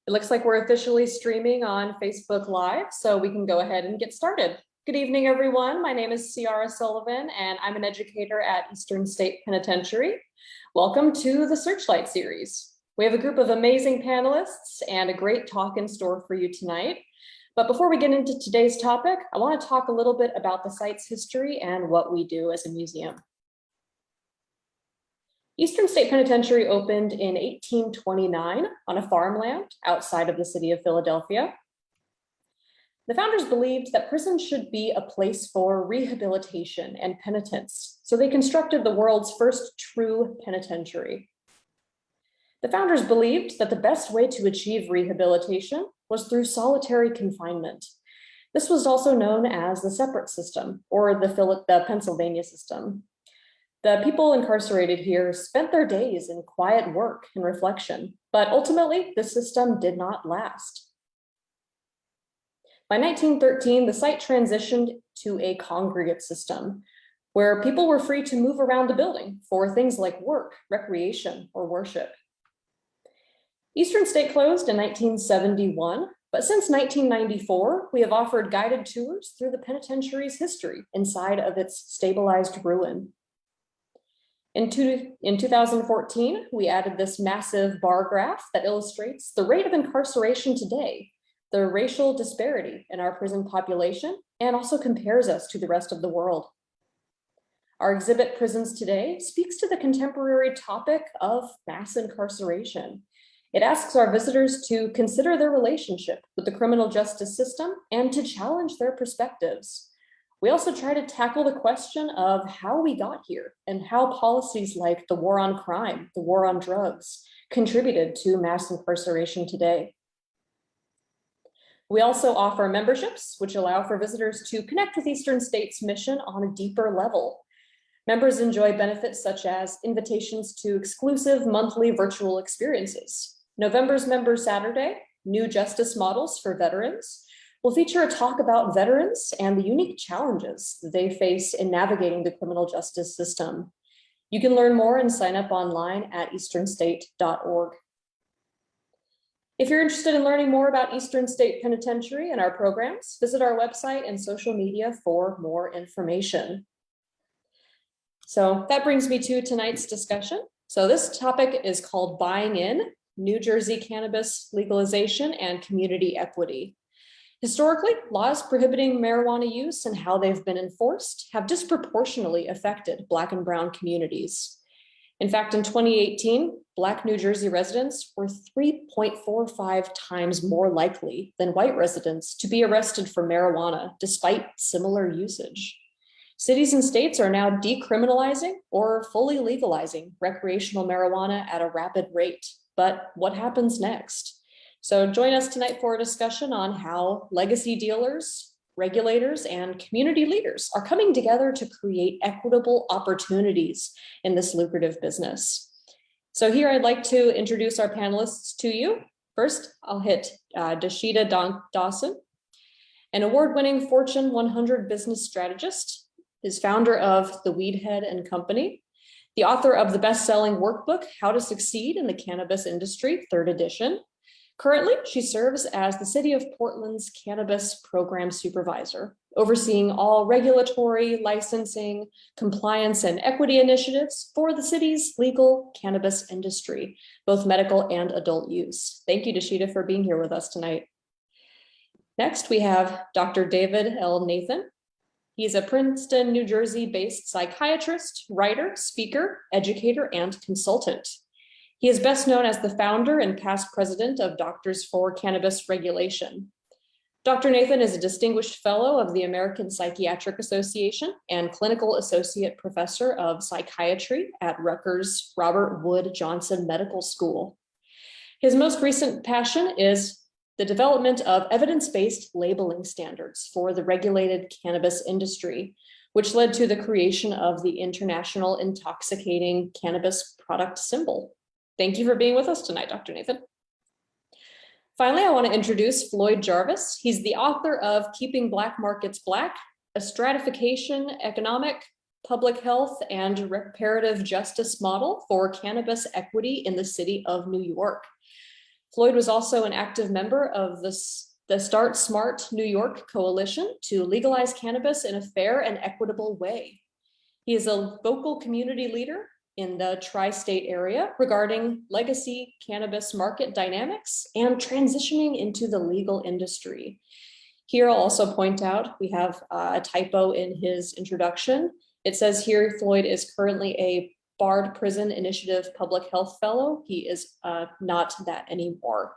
It looks like we're officially streaming on Facebook Live, so we can go ahead and get started. Good evening, everyone. My name is Ciara Sullivan, and I'm an educator at Eastern State Penitentiary. Welcome to the Searchlight series. We have a group of amazing panelists and a great talk in store for you tonight. But before we get into today's topic, I want to talk a little bit about the site's history and what we do as a museum. Eastern State Penitentiary opened in 1829 on a farmland outside of the city of Philadelphia. The founders believed that prisons should be a place for rehabilitation and penitence, so they constructed the world's first true penitentiary. The founders believed that the best way to achieve rehabilitation was through solitary confinement. This was also known as the separate system, or the Pennsylvania system. The people incarcerated here spent their days in quiet work and reflection, but ultimately the system did not last. By 1913, the site transitioned to a congregate system where people were free to move around the building for things like work, recreation, or worship. Eastern State closed in 1971, but since 1994, we have offered guided tours through the penitentiary's history inside of its stabilized ruin. In 2014, we added this massive bar graph that illustrates the rate of incarceration today, the racial disparity in our prison population, and also compares us to the rest of the world. Our exhibit, Prisons Today, speaks to the contemporary topic of mass incarceration. It asks our visitors to consider their relationship with the criminal justice system and to challenge their perspectives. We also try to tackle the question of how we got here and how policies like the war on crime, the war on drugs, contributed to mass incarceration today. We also offer memberships, which allow for visitors to connect with Eastern State's mission on a deeper level. Members enjoy benefits such as invitations to exclusive monthly virtual experiences. November's Member Saturday, New Justice Models for Veterans, will feature a talk about veterans and the unique challenges they face in navigating the criminal justice system. You can learn more and sign up online at easternstate.org. If you're interested in learning more about Eastern State Penitentiary and our programs, visit our website and social media for more information. So that brings me to tonight's discussion. So this topic is called Buying In, New Jersey Cannabis Legalization and Community Equity. Historically, laws prohibiting marijuana use and how they've been enforced have disproportionately affected Black and Brown communities. In fact, in 2018, Black New Jersey residents were 3.45 times more likely than white residents to be arrested for marijuana despite similar usage. Cities and states are now decriminalizing or fully legalizing recreational marijuana at a rapid rate. But what happens next? So join us tonight for a discussion on how legacy dealers, regulators, and community leaders are coming together to create equitable opportunities in this lucrative business. So here I'd like to introduce our panelists to you. First, I'll hit Dashida Dawson, an award-winning Fortune 100 business strategist, is founder of The Weedhead and Company, the author of the best-selling workbook, How to Succeed in the Cannabis Industry, 3rd edition. Currently, she serves as the City of Portland's Cannabis Program Supervisor, overseeing all regulatory, licensing, compliance, and equity initiatives for the city's legal cannabis industry, both medical and adult use. Thank you, Dashida, for being here with us tonight. Next, we have Dr. David L. Nathan. He's a Princeton, New Jersey-based psychiatrist, writer, speaker, educator, and consultant. He is best known as the founder and past president of Doctors for Cannabis Regulation. Dr. Nathan is a distinguished fellow of the American Psychiatric Association and clinical associate professor of psychiatry at Rutgers Robert Wood Johnson Medical School. His most recent passion is the development of evidence-based labeling standards for the regulated cannabis industry, which led to the creation of the International Intoxicating Cannabis Product Symbol. Thank you for being with us tonight, Dr. Nathan. Finally, I want to introduce Floyd Jarvis. He's the author of Keeping Black Markets Black, a stratification, economic, public health, and reparative justice model for cannabis equity in the city of New York. Floyd was also an active member of the Start Smart New York coalition to legalize cannabis in a fair and equitable way. He is a vocal community leader in the tri-state area regarding legacy cannabis market dynamics and transitioning into the legal industry. Here, I'll also point out, we have a typo in his introduction. It says here, Floyd is currently a Bard Prison Initiative Public Health Fellow. He is not that anymore.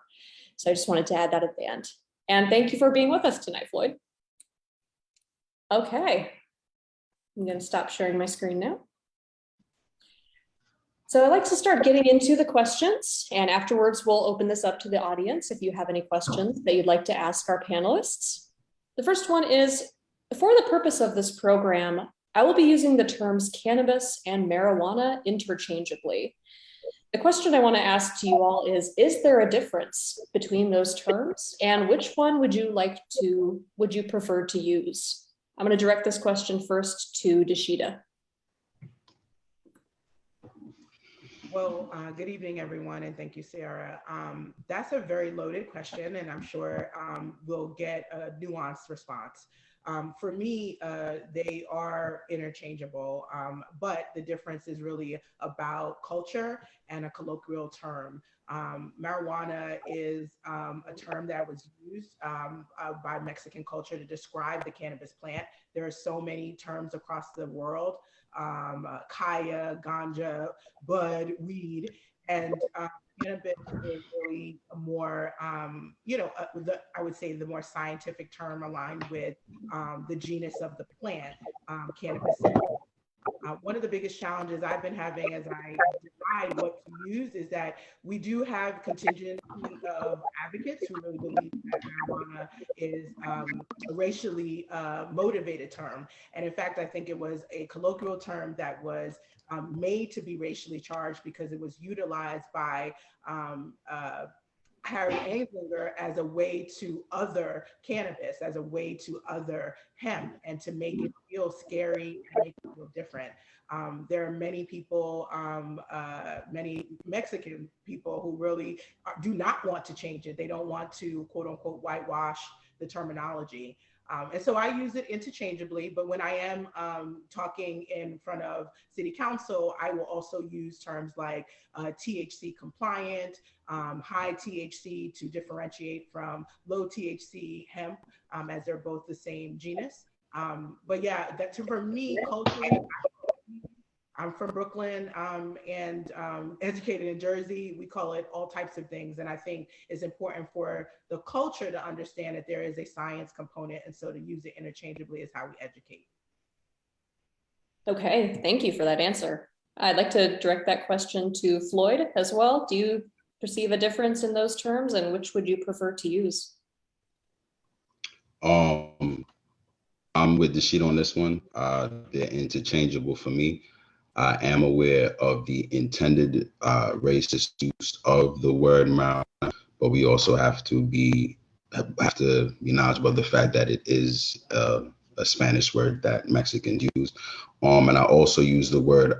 So I just wanted to add that at the end. And thank you for being with us tonight, Floyd. Okay, I'm gonna stop sharing my screen now. So I'd like to start getting into the questions, and afterwards we'll open this up to the audience if you have any questions that you'd like to ask our panelists. The first one is, for the purpose of this program, I will be using the terms cannabis and marijuana interchangeably. The question I want to ask to you all is there a difference between those terms, and which one would you prefer to use? I'm going to direct this question first to Deshita. Well, good evening, everyone, and thank you, Sarah. That's a very loaded question, and I'm sure we'll get a nuanced response. For me, they are interchangeable, but the difference is really about culture and a colloquial term. Marijuana is a term that was used by Mexican culture to describe the cannabis plant. There are so many terms across the world, kaya, ganja, bud, weed, and cannabis is really a more, I would say the more scientific term aligned with the genus of the plant, cannabis. One of the biggest challenges I've been having as I decide what to use is that we do have contingent of advocates who really believe that marijuana is a racially motivated term. And in fact, I think it was a colloquial term that was made to be racially charged because it was utilized by Harry Anslinger as a way to other cannabis, as a way to other hemp, and to make it feel scary and make it feel different. There are many people, many Mexican people who really do not want to change it. They don't want to, quote unquote, whitewash the terminology. And so I use it interchangeably, but when I am talking in front of city council, I will also use terms like THC compliant, high THC to differentiate from low THC hemp, as they're both the same genus. But yeah, for me, culturally, I'm from Brooklyn and educated in Jersey. We call it all types of things. And I think it's important for the culture to understand that there is a science component. And so to use it interchangeably is how we educate. Okay, thank you for that answer. I'd like to direct that question to Floyd as well. Do you perceive a difference in those terms, and which would you prefer to use? I'm with the sheet on this one. They're interchangeable for me. I am aware of the intended racist use of the word marijuana, but we also have to be knowledgeable of the fact that it is a Spanish word that Mexicans use. And I also use the word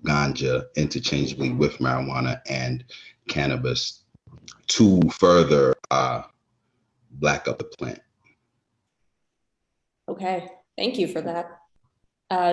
ganja interchangeably with marijuana and cannabis to further black up the plant. Okay, thank you for that.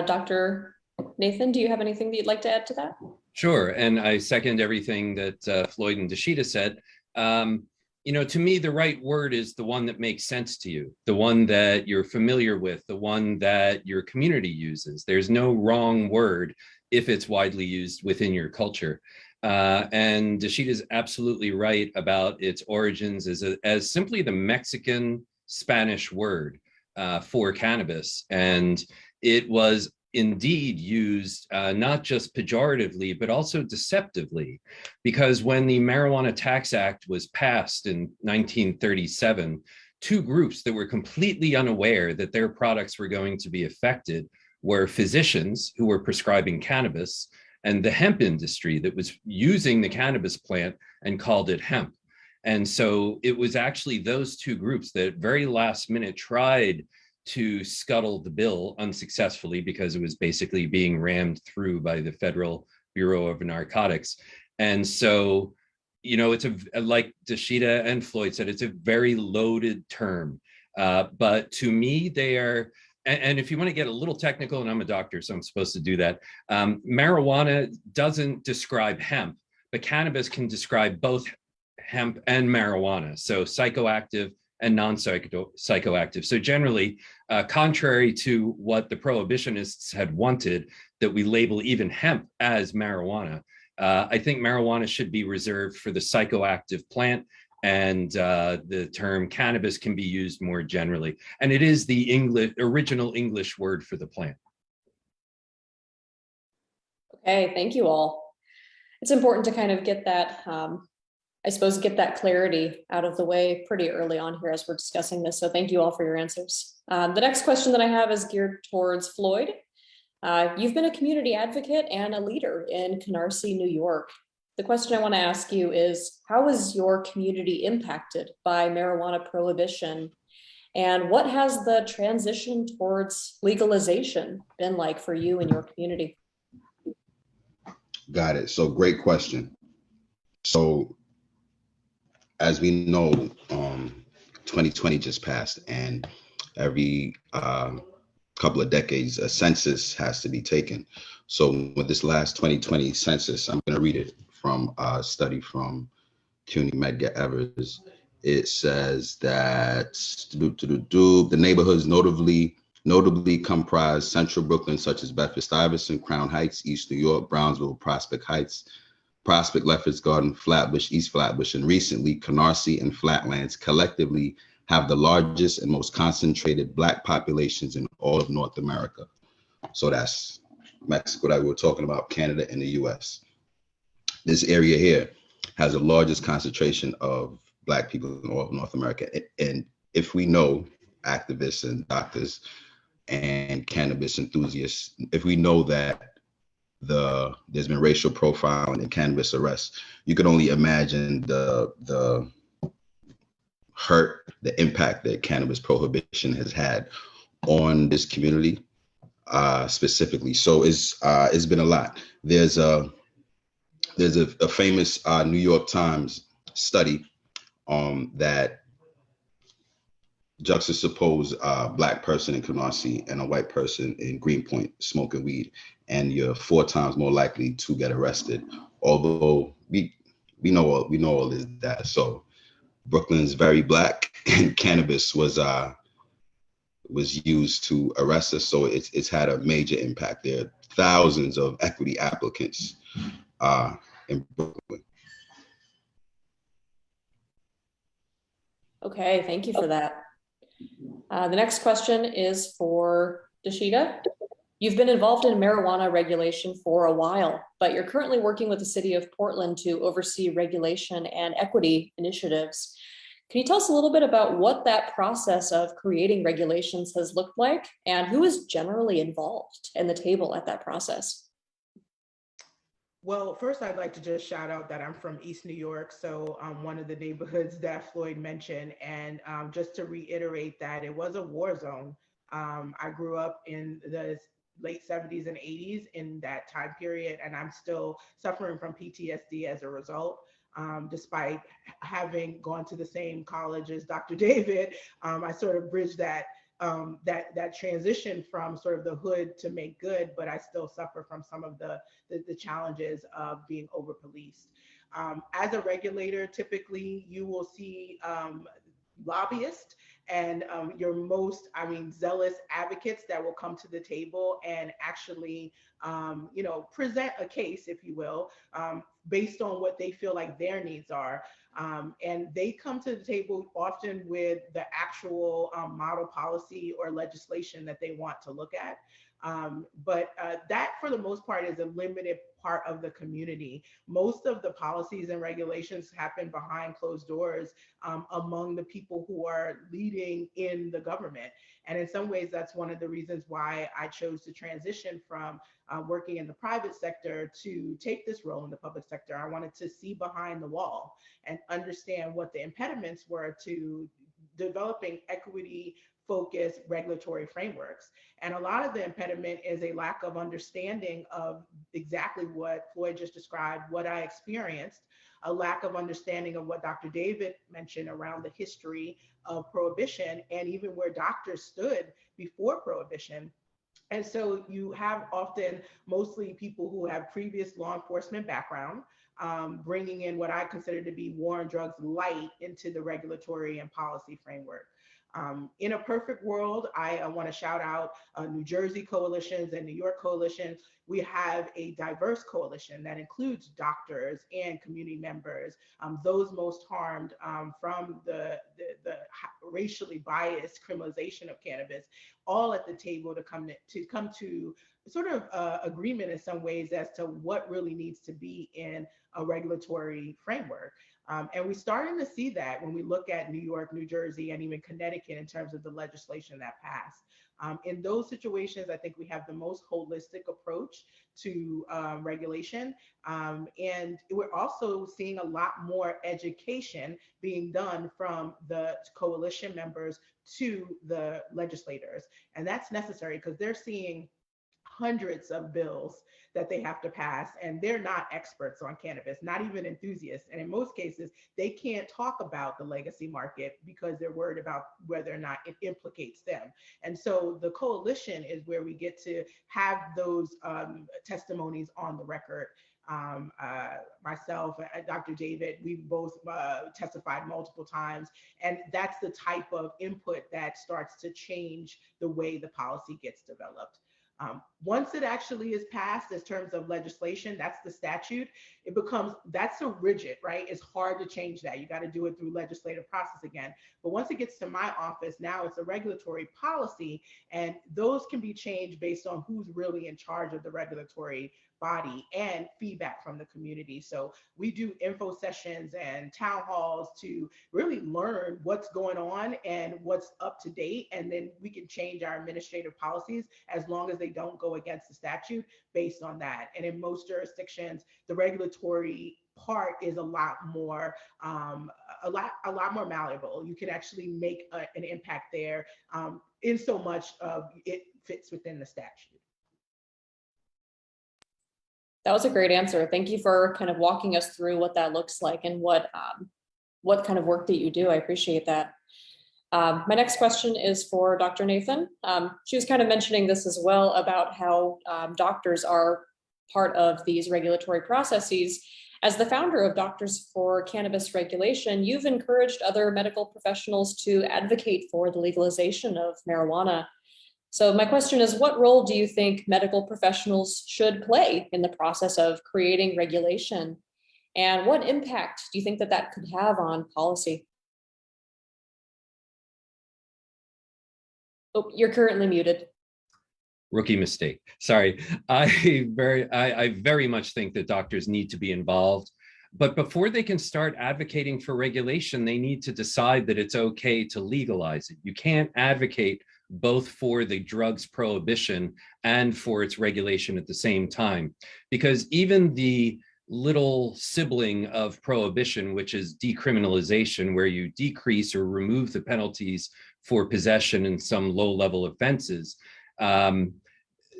Dr. Nathan, do you have anything that you'd like to add to that? Sure, and I second everything that Floyd and Deshita said. To me, the right word is the one that makes sense to you, the one that you're familiar with, the one that your community uses. There's no wrong word if it's widely used within your culture. And Deshita is absolutely right about its origins as simply the Mexican Spanish word for cannabis. And it was indeed used not just pejoratively, but also deceptively, because when the Marijuana Tax Act was passed in 1937, two groups that were completely unaware that their products were going to be affected were physicians who were prescribing cannabis and the hemp industry that was using the cannabis plant and called it hemp. And so it was actually those two groups that very last minute tried to scuttle the bill unsuccessfully because it was basically being rammed through by the Federal Bureau of Narcotics. And so it's like Dashita and Floyd said, it's a very loaded term. But to me, they are, and if you want to get a little technical, and I'm a doctor, so I'm supposed to do that, marijuana doesn't describe hemp, but cannabis can describe both hemp and marijuana. So psychoactive and non-psychoactive. So generally, contrary to what the prohibitionists had wanted, that we label even hemp as marijuana, I think marijuana should be reserved for the psychoactive plant, and the term cannabis can be used more generally. And it is the original English word for the plant. Okay, thank you all. It's important to kind of get that, I suppose, get that clarity out of the way pretty early on here as we're discussing this. So thank you all for your answers. The next question that I have is geared towards Floyd. You've been a community advocate and a leader in Canarsie, New York. The question I want to ask you is, how is your community impacted by marijuana prohibition? And what has the transition towards legalization been like for you and your community? Got it. So great question. So as we know, 2020 just passed, and every couple of decades, a census has to be taken. So with this last 2020 census, I'm going to read it from a study from CUNY Medgar Evers. It says that the neighborhoods notably comprise central Brooklyn, such as Bedford-Stuyvesant, Crown Heights, East New York, Brownsville, Prospect Heights, Prospect, Lefferts Garden, Flatbush, East Flatbush, and recently Canarsie and Flatlands collectively have the largest and most concentrated Black populations in all of North America. So that's Mexico that we were talking about, Canada, and the US. This area here has the largest concentration of Black people in all of North America. And if we know, activists and doctors and cannabis enthusiasts, if we know that there's been racial profiling and cannabis arrests, you can only imagine the hurt, the impact that cannabis prohibition has had on this community specifically. So it's been a lot. There's a famous New York Times study that juxtapose a Black person in Canarsie and a white person in Greenpoint smoking weed, and you're 4 times more likely to get arrested. Although we know all this data. So Brooklyn's very Black, and cannabis was used to arrest us. So it's had a major impact. There are thousands of equity applicants in Brooklyn. Okay, thank you for that. The next question is for Dashita. You've been involved in marijuana regulation for a while, but you're currently working with the city of Portland to oversee regulation and equity initiatives. Can you tell us a little bit about what that process of creating regulations has looked like, and who is generally involved in the table at that process? Well, first, I'd like to just shout out that I'm from East New York, so one of the neighborhoods that Floyd mentioned. And just to reiterate that it was a war zone. I grew up in the late 70s and 80s in that time period, and I'm still suffering from PTSD as a result. Despite having gone to the same college as Dr. David, I sort of bridged that transition from sort of the hood to make good, but I still suffer from some of the challenges of being over policed. As a regulator, typically you will see lobbyists and your most, zealous advocates that will come to the table and actually, present a case, if you will, based on what they feel like their needs are. And they come to the table often with the actual model policy or legislation that they want to look at. But that, for the most part, is a limited part of the community. Most of the policies and regulations happen behind closed doors among the people who are leading in the government. And in some ways, that's one of the reasons why I chose to transition from working in the private sector to take this role in the public sector. I wanted to see behind the wall and understand what the impediments were to developing equity focused regulatory frameworks. And a lot of the impediment is a lack of understanding of exactly what Floyd just described, what I experienced, a lack of understanding of what Dr. David mentioned around the history of prohibition and even where doctors stood before prohibition. And so you have often mostly people who have previous law enforcement background, bringing in what I consider to be war on drugs light into the regulatory and policy framework. In a perfect world, I want to shout out New Jersey coalitions and New York coalitions. We have a diverse coalition that includes doctors and community members, those most harmed from the racially biased criminalization of cannabis, all at the table to come to sort of agreement in some ways as to what really needs to be in a regulatory framework. And we're starting to see that when we look at New York, New Jersey, and even Connecticut in terms of the legislation that passed. In those situations, I think we have the most holistic approach to regulation. And we're also seeing a lot more education being done from the coalition members to the legislators. And that's necessary because they're seeing hundreds of bills that they have to pass, and they're not experts on cannabis, not even enthusiasts. And in most cases, they can't talk about the legacy market because they're worried about whether or not it implicates them. And so the coalition is where we get to have those testimonies on the record. Myself, Dr. David, we've both testified multiple times, and that's the type of input that starts to change the way the policy gets developed. Once it actually is passed as terms of legislation, that's the statute, it becomes, that's so rigid, right? It's hard to change that. You got to do it through legislative process again. But once it gets to my office, now it's a regulatory policy, and those can be changed based on who's really in charge of the regulatory body and feedback from the community. So we do info sessions and town halls to really learn what's going on and what's up to date. And then we can change our administrative policies as long as they don't go against the statute based on that. And in most jurisdictions, the regulatory part is a lot more malleable. You can actually make an impact there in so much of it fits within the statute. That was a great answer. Thank you for kind of walking us through what that looks like and what kind of work that you do. I appreciate that. My next question is for Dr. Nathan. She was kind of mentioning this as well about how doctors are part of these regulatory processes. As the founder of Doctors for Cannabis Regulation, you've encouraged other medical professionals to advocate for the legalization of marijuana. So my question is, what role do you think medical professionals should play in the process of creating regulation? And what impact do you think that that could have on policy? Oh, you're currently muted. Rookie mistake. Sorry. I very much think that doctors need to be involved. But before they can start advocating for regulation, they need to decide that it's okay to legalize it. You can't advocate both for the drugs prohibition and for its regulation at the same time, because even the little sibling of prohibition, which is decriminalization, where you decrease or remove the penalties for possession in some low-level offenses,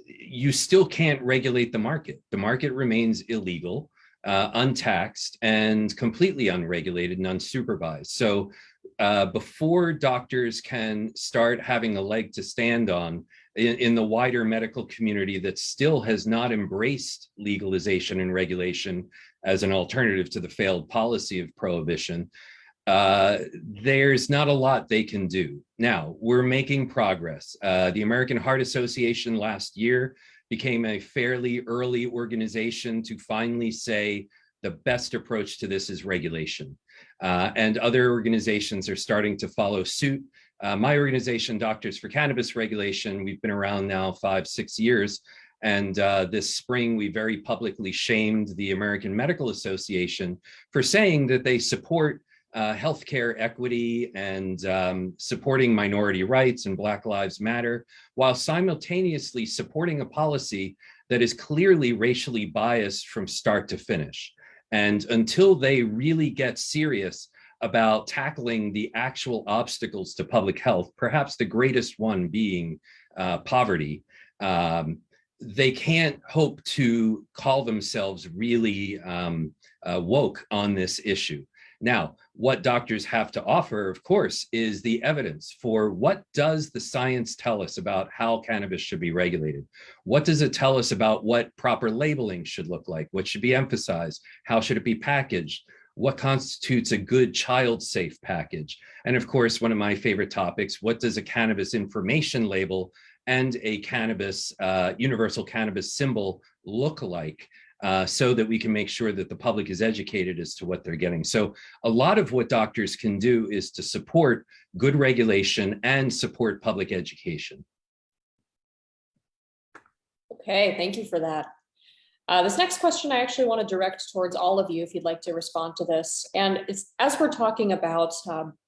you still can't regulate the market. The market remains illegal, untaxed, and completely unregulated and unsupervised. So before doctors can start having a leg to stand on in the wider medical community that still has not embraced legalization and regulation as an alternative to the failed policy of prohibition, there's not a lot they can do. Now, we're making progress. The American Heart Association last year became a fairly early organization to finally say the best approach to this is regulation. And other organizations are starting to follow suit. My organization, Doctors for Cannabis Regulation, we've been around now 5-6 years. And this spring, we very publicly shamed the American Medical Association for saying that they support healthcare equity and supporting minority rights and Black Lives Matter, while simultaneously supporting a policy that is clearly racially biased from start to finish. And until they really get serious about tackling the actual obstacles to public health, perhaps the greatest one being poverty, they can't hope to call themselves really woke on this issue. Now, what doctors have to offer, of course, is the evidence for what does the science tell us about how cannabis should be regulated? What does it tell us about what proper labeling should look like? What should be emphasized? How should it be packaged? What constitutes a good child-safe package? And of course, one of my favorite topics, what does a cannabis information label and a cannabis, universal cannabis symbol look like? So that we can make sure that the public is educated as to what they're getting. So a lot of what doctors can do is to support good regulation and support public education. Okay, thank you for that. This next question I actually want to direct towards all of you if you'd like to respond to this. And as we're talking about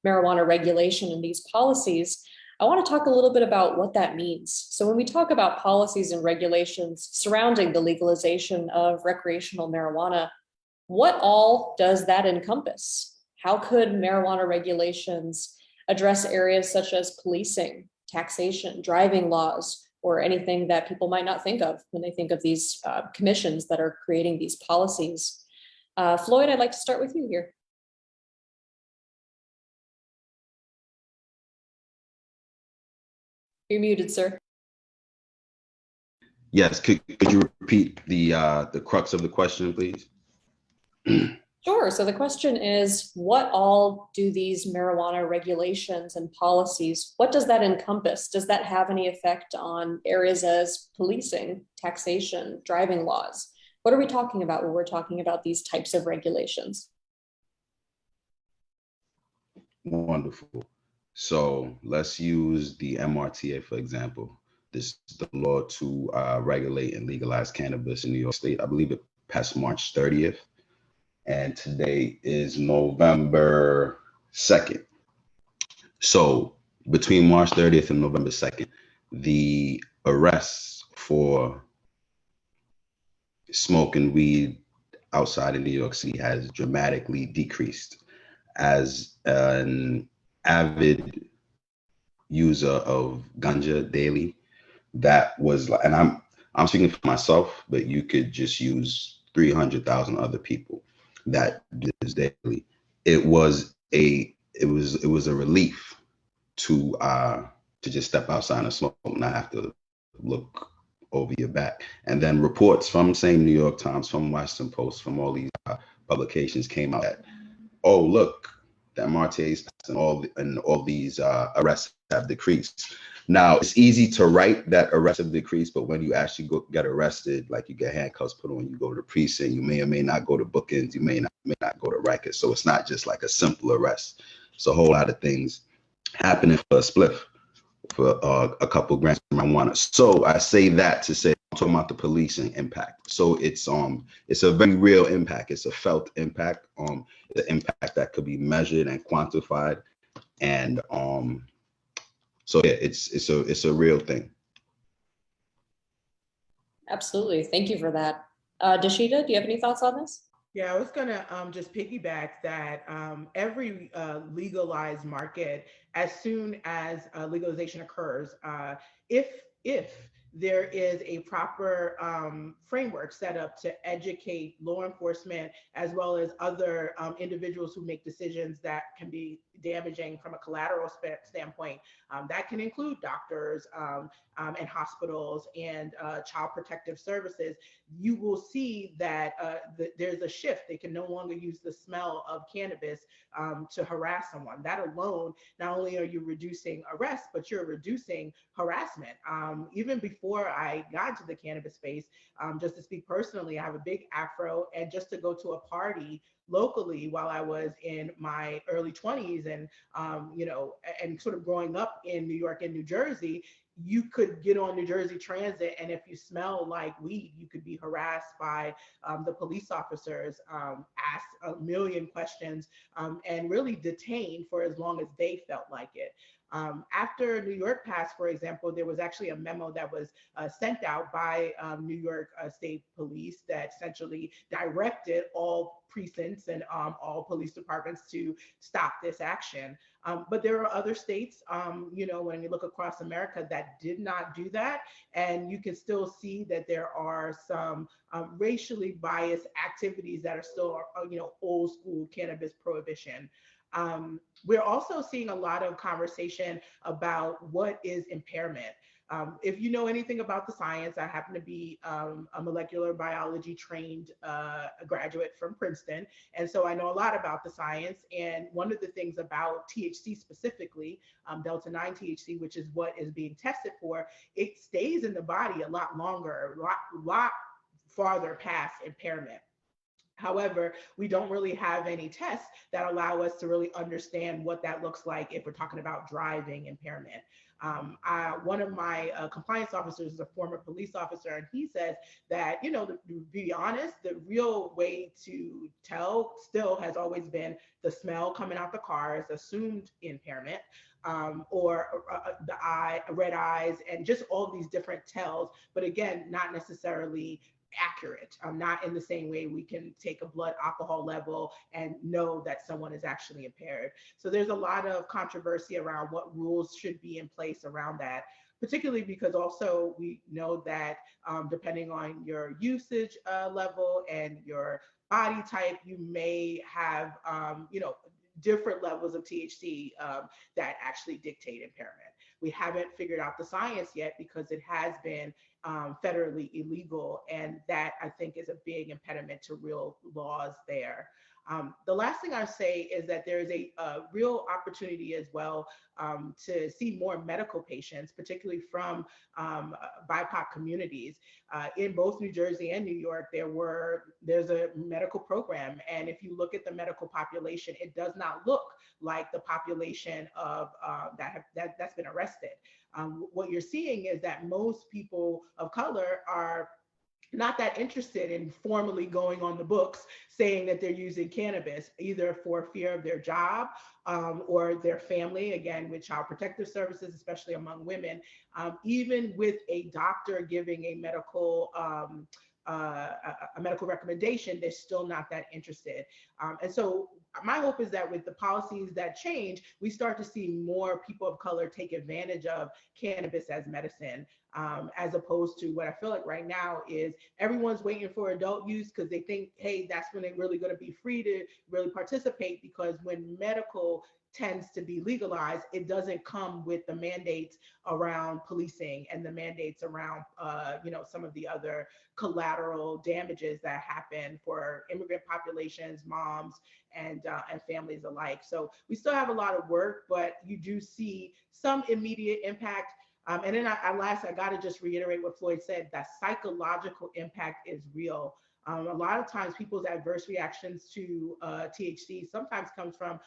marijuana regulation and these policies, I want to talk a little bit about what that means. So when we talk about policies and regulations surrounding the legalization of recreational marijuana, what all does that encompass? How could marijuana regulations address areas such as policing, taxation, driving laws, or anything that people might not think of when they think of these commissions that are creating these policies? Floyd, I'd like to start with you here. You're muted, sir. Yes, could you repeat the crux of the question, please? Sure. So the question is, what all do these marijuana regulations and policies, what does that encompass? Does that have any effect on areas as policing, taxation, driving laws? What are we talking about when we're talking about these types of regulations? Wonderful. So let's use the MRTA, for example. This is the law to regulate and legalize cannabis in New York State. I believe it passed March 30th. And today is November 2nd. So between March 30th and November 2nd, the arrests for smoking weed outside of New York City has dramatically decreased. As an avid user of ganja daily, that was like, and I'm speaking for myself, but you could just use 300,000 other people that do this daily. It was a relief to just step outside and smoke, not have to look over your back. And then reports from same New York Times, from Washington Post, from all these publications came out that, oh look, the MRTAs and all these arrests have decreased. Now, it's easy to write that arrests have decreased, but when you actually get arrested, like you get handcuffs put on, you go to the precinct, you may or may not go to bookings, you may not go to records. So it's not just like a simple arrest. It's a whole lot of things happening for a spliff, for a couple grams of marijuana. So I say that to say, I'm talking about the policing impact. So it's a very real impact. It's a felt impact. The impact that could be measured and quantified. And so yeah, it's a real thing. Absolutely. Thank you for that. Dashita, do you have any thoughts on this? Yeah, I was gonna just piggyback that every legalized market, as soon as legalization occurs, if there is a proper framework set up to educate law enforcement as well as other individuals who make decisions that can be damaging from a collateral standpoint, that can include doctors and hospitals and child protective services, you will see that there's a shift. They can no longer use the smell of cannabis to harass someone. That alone, not only are you reducing arrests, but you're reducing harassment. Even before I got to the cannabis space, just to speak personally, I have a big afro, and just to go to a party locally while I was in my early 20s and and sort of growing up in New York and New Jersey, you could get on New Jersey Transit, and if you smell like weed, you could be harassed by the police officers, asked a million questions, and really detained for as long as they felt like it. After New York passed, for example, there was actually a memo that was sent out by New York State Police that essentially directed all precincts and all police departments to stop this action. But there are other states, when you look across America, that did not do that. And you can still see that there are some racially biased activities that are still, old school cannabis prohibition. We're also seeing a lot of conversation about what is impairment. If you know anything about the science, I happen to be a molecular biology trained graduate from Princeton. And so I know a lot about the science. And one of the things about THC specifically, Delta 9 THC, which is what is being tested for, it stays in the body a lot longer, a lot farther past impairment. However, we don't really have any tests that allow us to really understand what that looks like if we're talking about driving impairment. One of my compliance officers is a former police officer, and he says that, to be honest, the real way to tell still has always been the smell coming out the car is assumed impairment, or the red eyes, and just all these different tells. But again, not necessarily accurate. Not in the same way we can take a blood alcohol level and know that someone is actually impaired. So there's a lot of controversy around what rules should be in place around that, particularly because also we know that depending on your usage level and your body type, you may have, different levels of THC that actually dictate impairment. We haven't figured out the science yet because it has been federally illegal, and that I think is a big impediment to real laws there. The last thing I say is that there is a real opportunity as well to see more medical patients, particularly from BIPOC communities. In both New Jersey and New York, there's a medical program, and if you look at the medical population, it does not look like the population of that's been arrested. What you're seeing is that most people of color are not that interested in formally going on the books saying that they're using cannabis, either for fear of their job or their family, again, with child protective services, especially among women. Even with a doctor giving a medical recommendation, they're still not that interested. And so my hope is that with the policies that change, we start to see more people of color take advantage of cannabis as medicine, as opposed to what I feel like right now is everyone's waiting for adult use because they think, hey, that's when they're really going to be free to really participate, because when medical tends to be legalized, it doesn't come with the mandates around policing and the mandates around, some of the other collateral damages that happen for immigrant populations, moms, and families alike. So we still have a lot of work, but you do see some immediate impact. And then I got to just reiterate what Floyd said, that psychological impact is real. A lot of times people's adverse reactions to THC sometimes comes from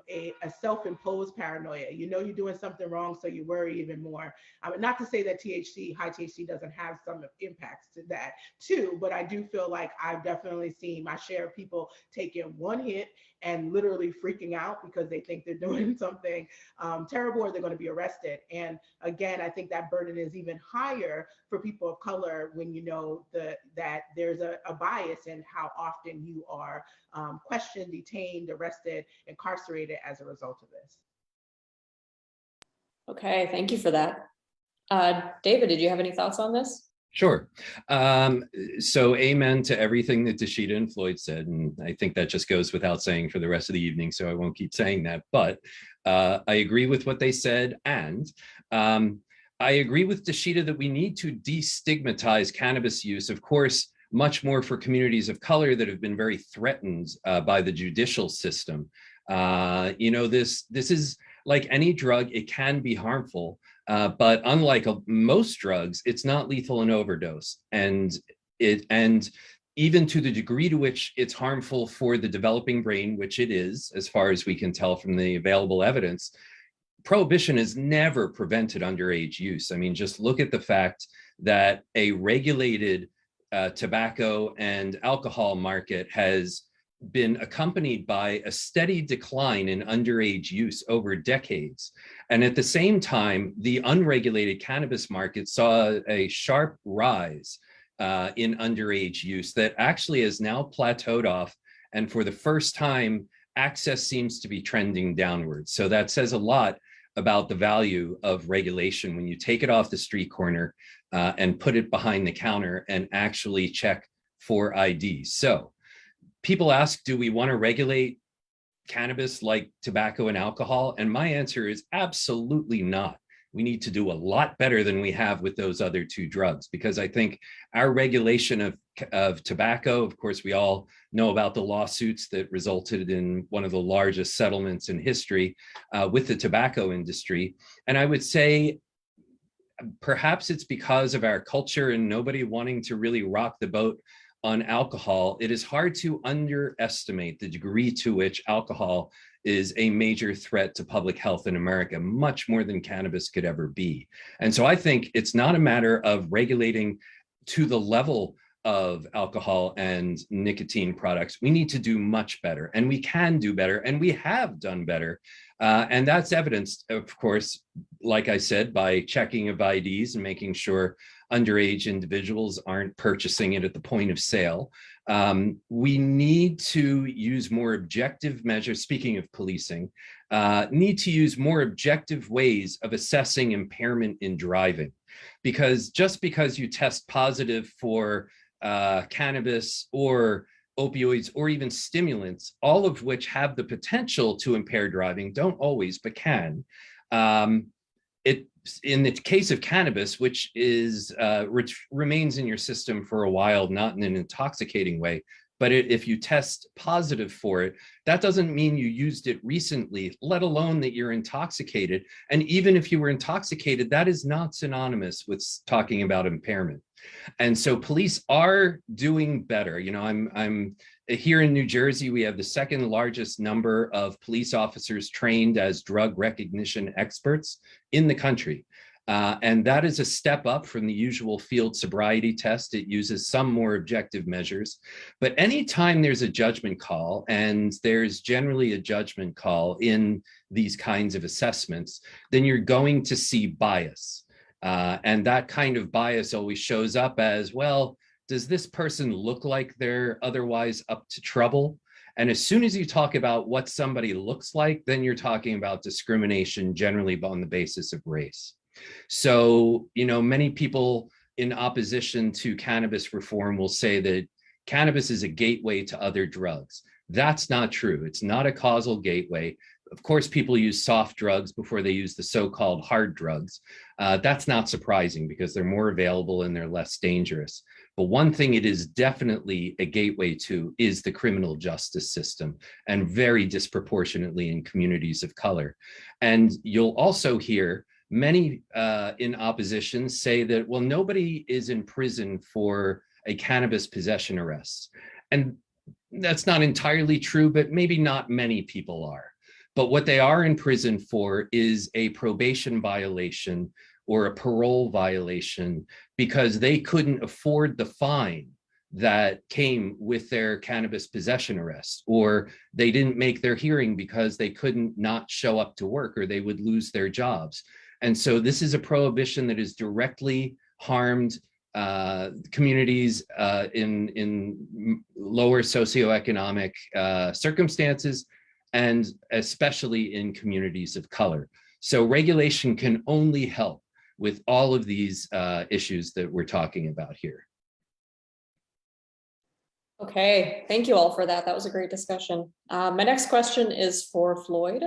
a self-imposed paranoia. You're doing something wrong, so you worry even more. Not to say that high THC doesn't have some impacts to that too, but I do feel like I've definitely seen my share of people taking one hit and literally freaking out because they think they're doing something terrible or they're going to be arrested. And again, I think that burden is even higher for people of color when you know that there's a bias in how often you are questioned, detained, arrested, incarcerated as a result of this. Okay, thank you for that. David, did you have any thoughts on this? Sure. So amen to everything that Deshita and Floyd said. And I think that just goes without saying for the rest of the evening, so I won't keep saying that. But I agree with what they said. And I agree with Deshita that we need to destigmatize cannabis use, of course, much more for communities of color that have been very threatened by the judicial system. This is like any drug, it can be harmful. But unlike most drugs, it's not lethal in overdose, and even to the degree to which it's harmful for the developing brain, which it is, as far as we can tell from the available evidence, prohibition has never prevented underage use. I mean, just look at the fact that a regulated tobacco and alcohol market has been accompanied by a steady decline in underage use over decades. And at the same time, the unregulated cannabis market saw a sharp rise in underage use that actually has now plateaued off And for the first time, access seems to be trending downwards. So that says a lot about the value of regulation when you take it off the street corner and put it behind the counter and actually check for IDs. So people ask, do we want to regulate cannabis like tobacco and alcohol? And my answer is absolutely not. We need to do a lot better than we have with those other two drugs, because I think our regulation of tobacco, of course, we all know about the lawsuits that resulted in one of the largest settlements in history with the tobacco industry. And I would say perhaps it's because of our culture and nobody wanting to really rock the boat on alcohol. It is hard to underestimate the degree to which alcohol is a major threat to public health in America, much more than cannabis could ever be. And so I think it's not a matter of regulating to the level of alcohol and nicotine products. We need to do much better, and we can do better, and we have done better. And that's evidenced, of course, like I said, by checking of IDs and making sure underage individuals aren't purchasing it at the point of sale. We need to use more objective measures, speaking of policing, need to use more objective ways of assessing impairment in driving. Because just because you test positive for cannabis or opioids or even stimulants, all of which have the potential to impair driving, don't always, but can. In the case of cannabis, which remains in your system for a while, not in an intoxicating way, but if you test positive for it, that doesn't mean you used it recently, let alone that you're intoxicated. And even if you were intoxicated, that is not synonymous with talking about impairment. And so police are doing better. You know, I'm here in New Jersey, we have the second largest number of police officers trained as drug recognition experts in the country. And that is a step up from the usual field sobriety test. It uses some more objective measures. But anytime there's a judgment call, and there's generally a judgment call in these kinds of assessments, then you're going to see bias. And that kind of bias always shows up as, well, does this person look like they're otherwise up to trouble? And as soon as you talk about what somebody looks like, then you're talking about discrimination, generally on the basis of race. So, you know, many people in opposition to cannabis reform will say that cannabis is a gateway to other drugs. That's not true. It's not a causal gateway. Of course, people use soft drugs before they use the so-called hard drugs. That's not surprising because they're more available and they're less dangerous. But one thing it is definitely a gateway to is the criminal justice system, and very disproportionately in communities of color. And you'll also hear many in opposition say that, well, nobody is in prison for a cannabis possession arrest. And that's not entirely true, but maybe not many people are. But what they are in prison for is a probation violation or a parole violation because they couldn't afford the fine that came with their cannabis possession arrest, or they didn't make their hearing because they couldn't not show up to work or they would lose their jobs. And so this is a prohibition that has directly harmed communities in lower socioeconomic circumstances, and especially in communities of color. So regulation can only help with all of these issues that we're talking about here. Okay, thank you all for that. That was a great discussion. My next question is for Floyd.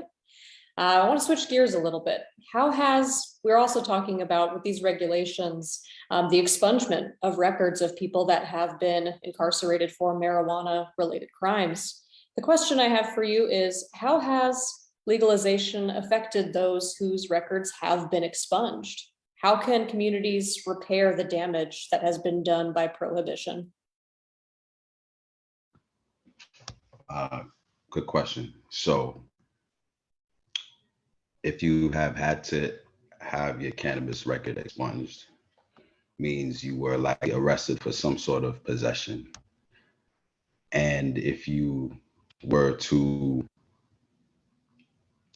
I want to switch gears a little bit. We're also talking about with these regulations, the expungement of records of people that have been incarcerated for marijuana related crimes. The question I have for you is, how has legalization affected those whose records have been expunged? How can communities repair the damage that has been done by prohibition? Good question. So if you have had to have your cannabis record expunged, means you were likely arrested for some sort of possession. And if you were to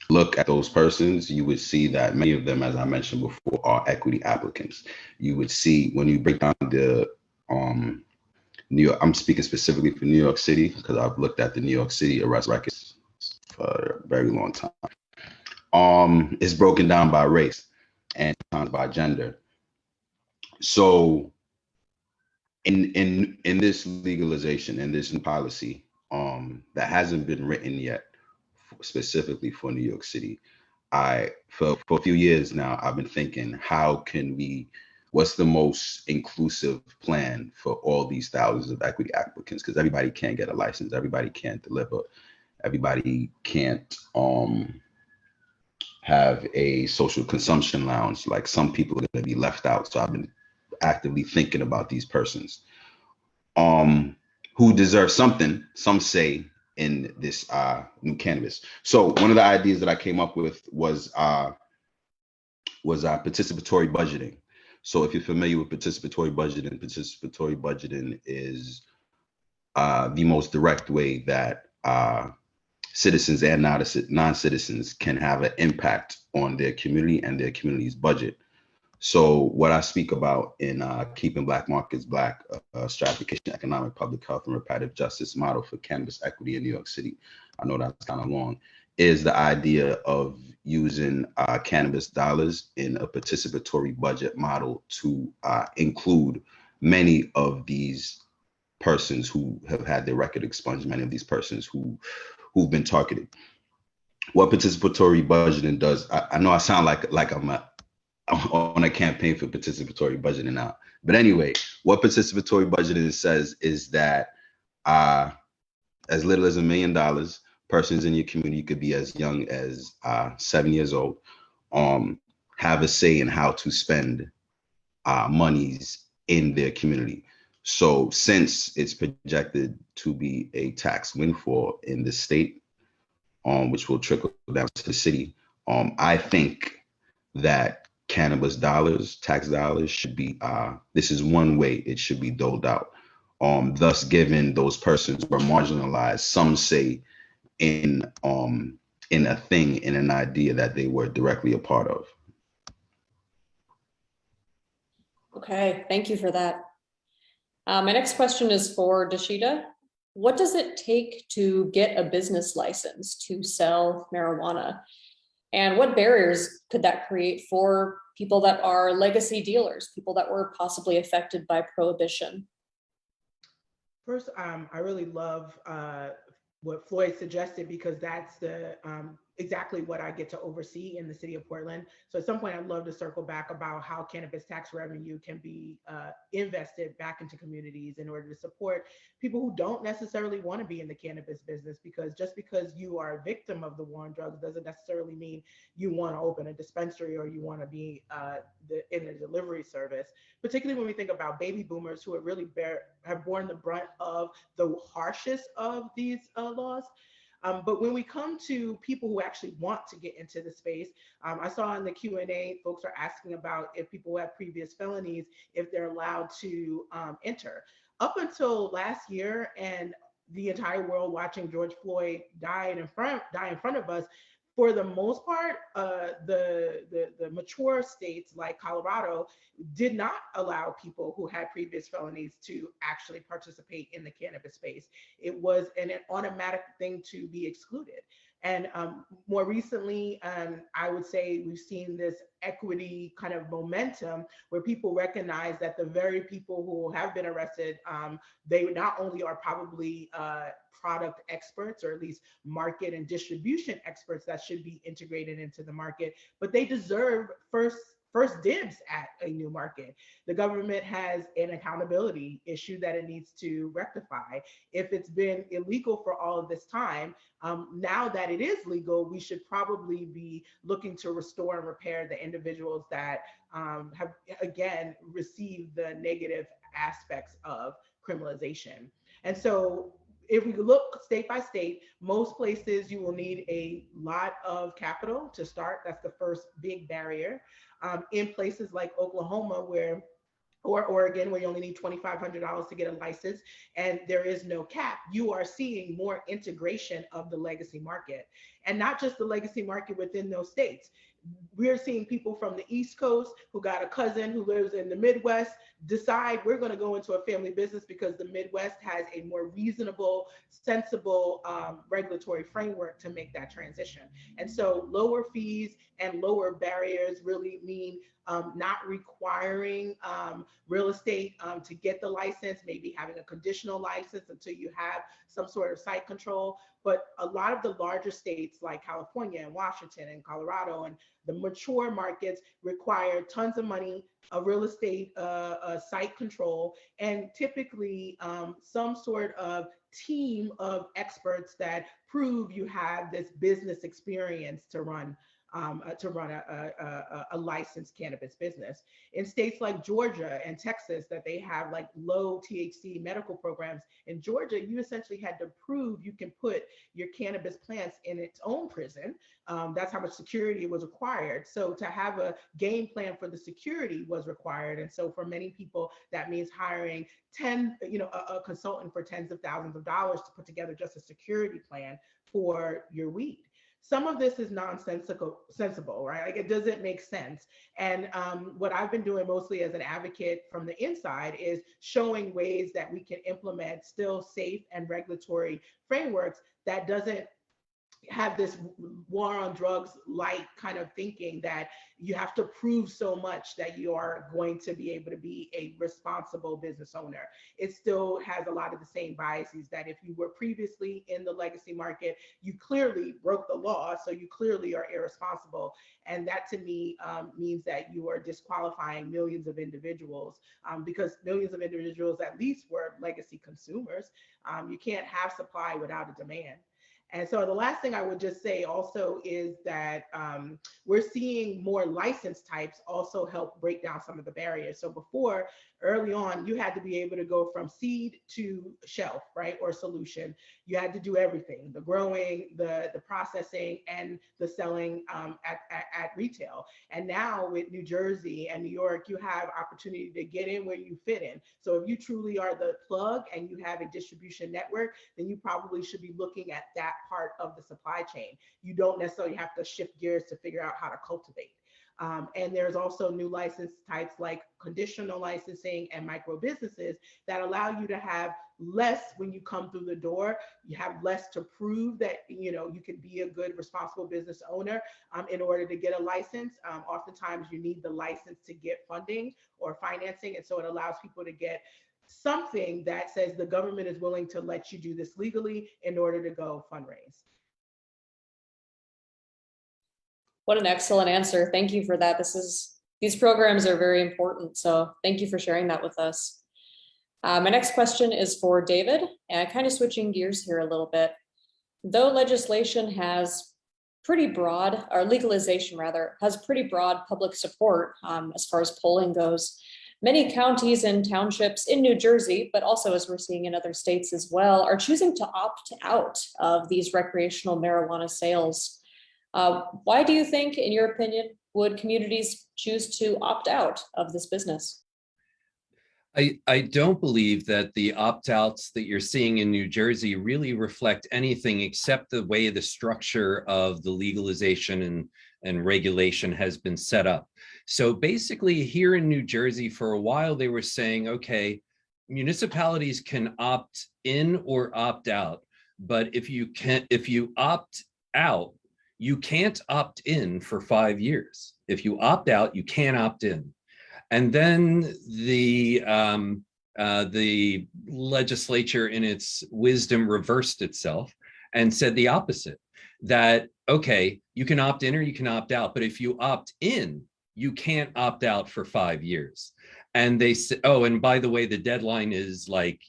look at those persons, you would see that many of them, as I mentioned before, are equity applicants. You would see when you break down New York, I'm speaking specifically for New York City because I've looked at the New York City arrest records for a very long time. It's broken down by race and by gender. So in this legalization, in this new policy, that hasn't been written yet specifically for New York City, for a few years now, I've been thinking, what's the most inclusive plan for all these thousands of equity applicants? Because everybody can't get a license, everybody can't deliver, everybody can't have a social consumption lounge. Like, some people are going to be left out. So I've been actively thinking about these persons who deserve something, some say, in this new cannabis. So one of the ideas that I came up with was participatory budgeting. So if you're familiar with participatory budgeting is the most direct way that citizens and non-citizens can have an impact on their community and their community's budget. So what I speak about in Keeping Black Markets Black, Stratification, Economic, Public Health, and Reparative Justice model for cannabis equity in New York City, I know that's kind of long, is the idea of using cannabis dollars in a participatory budget model to include many of these persons who have had their record expunged, many of these persons who've been targeted. What participatory budgeting does, I know I sound like I'm on a campaign for participatory budgeting now. But anyway, what participatory budgeting says is that as little as $1 million, persons in your community, could be as young as 7 years old, have a say in how to spend monies in their community. So since it's projected to be a tax windfall in the state, which will trickle down to the city, I think that cannabis dollars, tax dollars, should be, this is one way it should be doled out, thus giving those persons who are marginalized some say in a thing, in an idea that they were directly a part of. Okay, thank you for that. My next question is for Dashida. What does it take to get a business license to sell marijuana? And what barriers could that create for people that are legacy dealers, people that were possibly affected by prohibition? First, I really love what Floyd suggested, because that's exactly what I get to oversee in the city of Portland. So at some point, I'd love to circle back about how cannabis tax revenue can be invested back into communities in order to support people who don't necessarily want to be in the cannabis business, because just because you are a victim of the war on drugs doesn't necessarily mean you want to open a dispensary or you want to be in a delivery service, particularly when we think about baby boomers who have borne the brunt of the harshest of these laws. But when we come to people who actually want to get into the space, I saw in the Q&A, folks are asking about if people who have previous felonies, if they're allowed to enter. Up until last year, and the entire world watching George Floyd die in front of us, for the most part, the mature states like Colorado did not allow people who had previous felonies to actually participate in the cannabis space. It was an automatic thing to be excluded. And more recently, I would say we've seen this equity kind of momentum where people recognize that the very people who have been arrested, they not only are probably product experts, or at least market and distribution experts that should be integrated into the market, but they deserve first dibs at a new market. The government has an accountability issue that it needs to rectify. If it's been illegal for all of this time, now that it is legal, we should probably be looking to restore and repair the individuals that have, again, received the negative aspects of criminalization. And so if we look state by state, most places you will need a lot of capital to start. That's the first big barrier. In places like Oklahoma, where or Oregon, where you only need $2,500 to get a license and there is no cap, you are seeing more integration of the legacy market. And not just the legacy market within those states. We're seeing people from the East Coast who got a cousin who lives in the Midwest decide we're going to go into a family business because the Midwest has a more reasonable, sensible regulatory framework to make that transition. And so lower fees and lower barriers really mean not requiring real estate to get the license, maybe having a conditional license until you have some sort of site control. But a lot of the larger states like California and Washington and Colorado and the mature markets require tons of money, a real estate site control, and typically some sort of team of experts that prove you have this business experience to run a licensed cannabis business. In states like Georgia and Texas that they have like low THC medical programs, in Georgia, you essentially had to prove you can put your cannabis plants in its own prison. That's how much security was required. So to have a game plan for the security was required. And so for many people, that means hiring a consultant for tens of thousands of dollars to put together just a security plan for your weed. Some of this is sensible, right? Like it doesn't make sense. And what I've been doing mostly as an advocate from the inside is showing ways that we can implement still safe and regulatory frameworks that doesn't have this war on drugs light kind of thinking that you have to prove so much that you are going to be able to be a responsible business owner. It still has a lot of the same biases that if you were previously in the legacy market, you clearly broke the law, so you clearly are irresponsible. And that to me means that you are disqualifying millions of individuals because millions of individuals at least were legacy consumers. You can't have supply without a demand. And so the last thing I would just say also is that we're seeing more license types also help break down some of the barriers. So before, early on, you had to be able to go from seed to shelf, right, or solution. You had to do everything, the growing, the processing, and the selling at retail. And now with New Jersey and New York, you have opportunity to get in where you fit in. So if you truly are the plug and you have a distribution network, then you probably should be looking at that part of the supply chain. You don't necessarily have to shift gears to figure out how to cultivate. And there's also new license types like conditional licensing and micro businesses that allow you to have less when you come through the door. You have less to prove that you can be a good, responsible business owner in order to get a license. Oftentimes you need the license to get funding or financing, and so it allows people to get something that says the government is willing to let you do this legally in order to go fundraise. What an excellent answer. Thank you for that. These programs are very important. So thank you for sharing that with us. My next question is for David, and kind of switching gears here a little bit. Though legislation has pretty broad, or legalization rather, has pretty broad public support as far as polling goes, many counties and townships in New Jersey, but also as we're seeing in other states as well, are choosing to opt out of these recreational marijuana sales. Why do you think, in your opinion, would communities choose to opt out of this business? I don't believe that the opt-outs that you're seeing in New Jersey really reflect anything except the way the structure of the legalization and regulation has been set up. So basically here in New Jersey, for a while, they were saying, okay, municipalities can opt in or opt out, but if you opt out, you can't opt in for 5 years. If you opt out, you can't opt in. And then the legislature in its wisdom reversed itself and said the opposite, that, okay, you can opt in or you can opt out, but if you opt in, you can't opt out for 5 years. And they said, oh, and by the way, the deadline is like,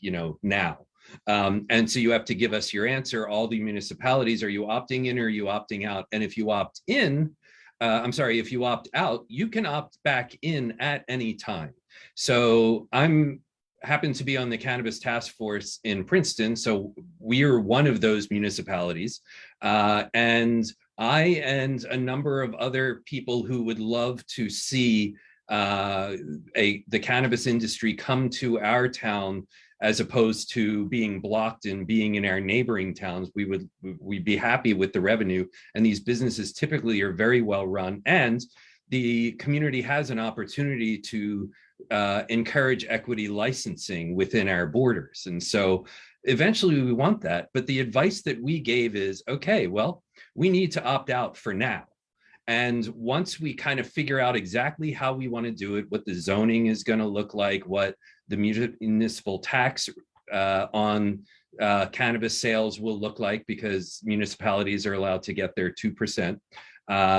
now. And so you have to give us your answer. All the municipalities, are you opting in or are you opting out? And if you opt in, if you opt out, you can opt back in at any time. So happen to be on the cannabis task force in Princeton. So we're one of those municipalities. And I and a number of other people who would love to see the cannabis industry come to our town as opposed to being blocked and being in our neighboring towns, we'd be happy with the revenue. And these businesses typically are very well run, and the community has an opportunity to encourage equity licensing within our borders. And so eventually we want that. But the advice that we gave is, okay, well, we need to opt out for now. And once we kind of figure out exactly how we want to do it, what the zoning is going to look like, what the municipal tax on cannabis sales will look like, because municipalities are allowed to get their 2%,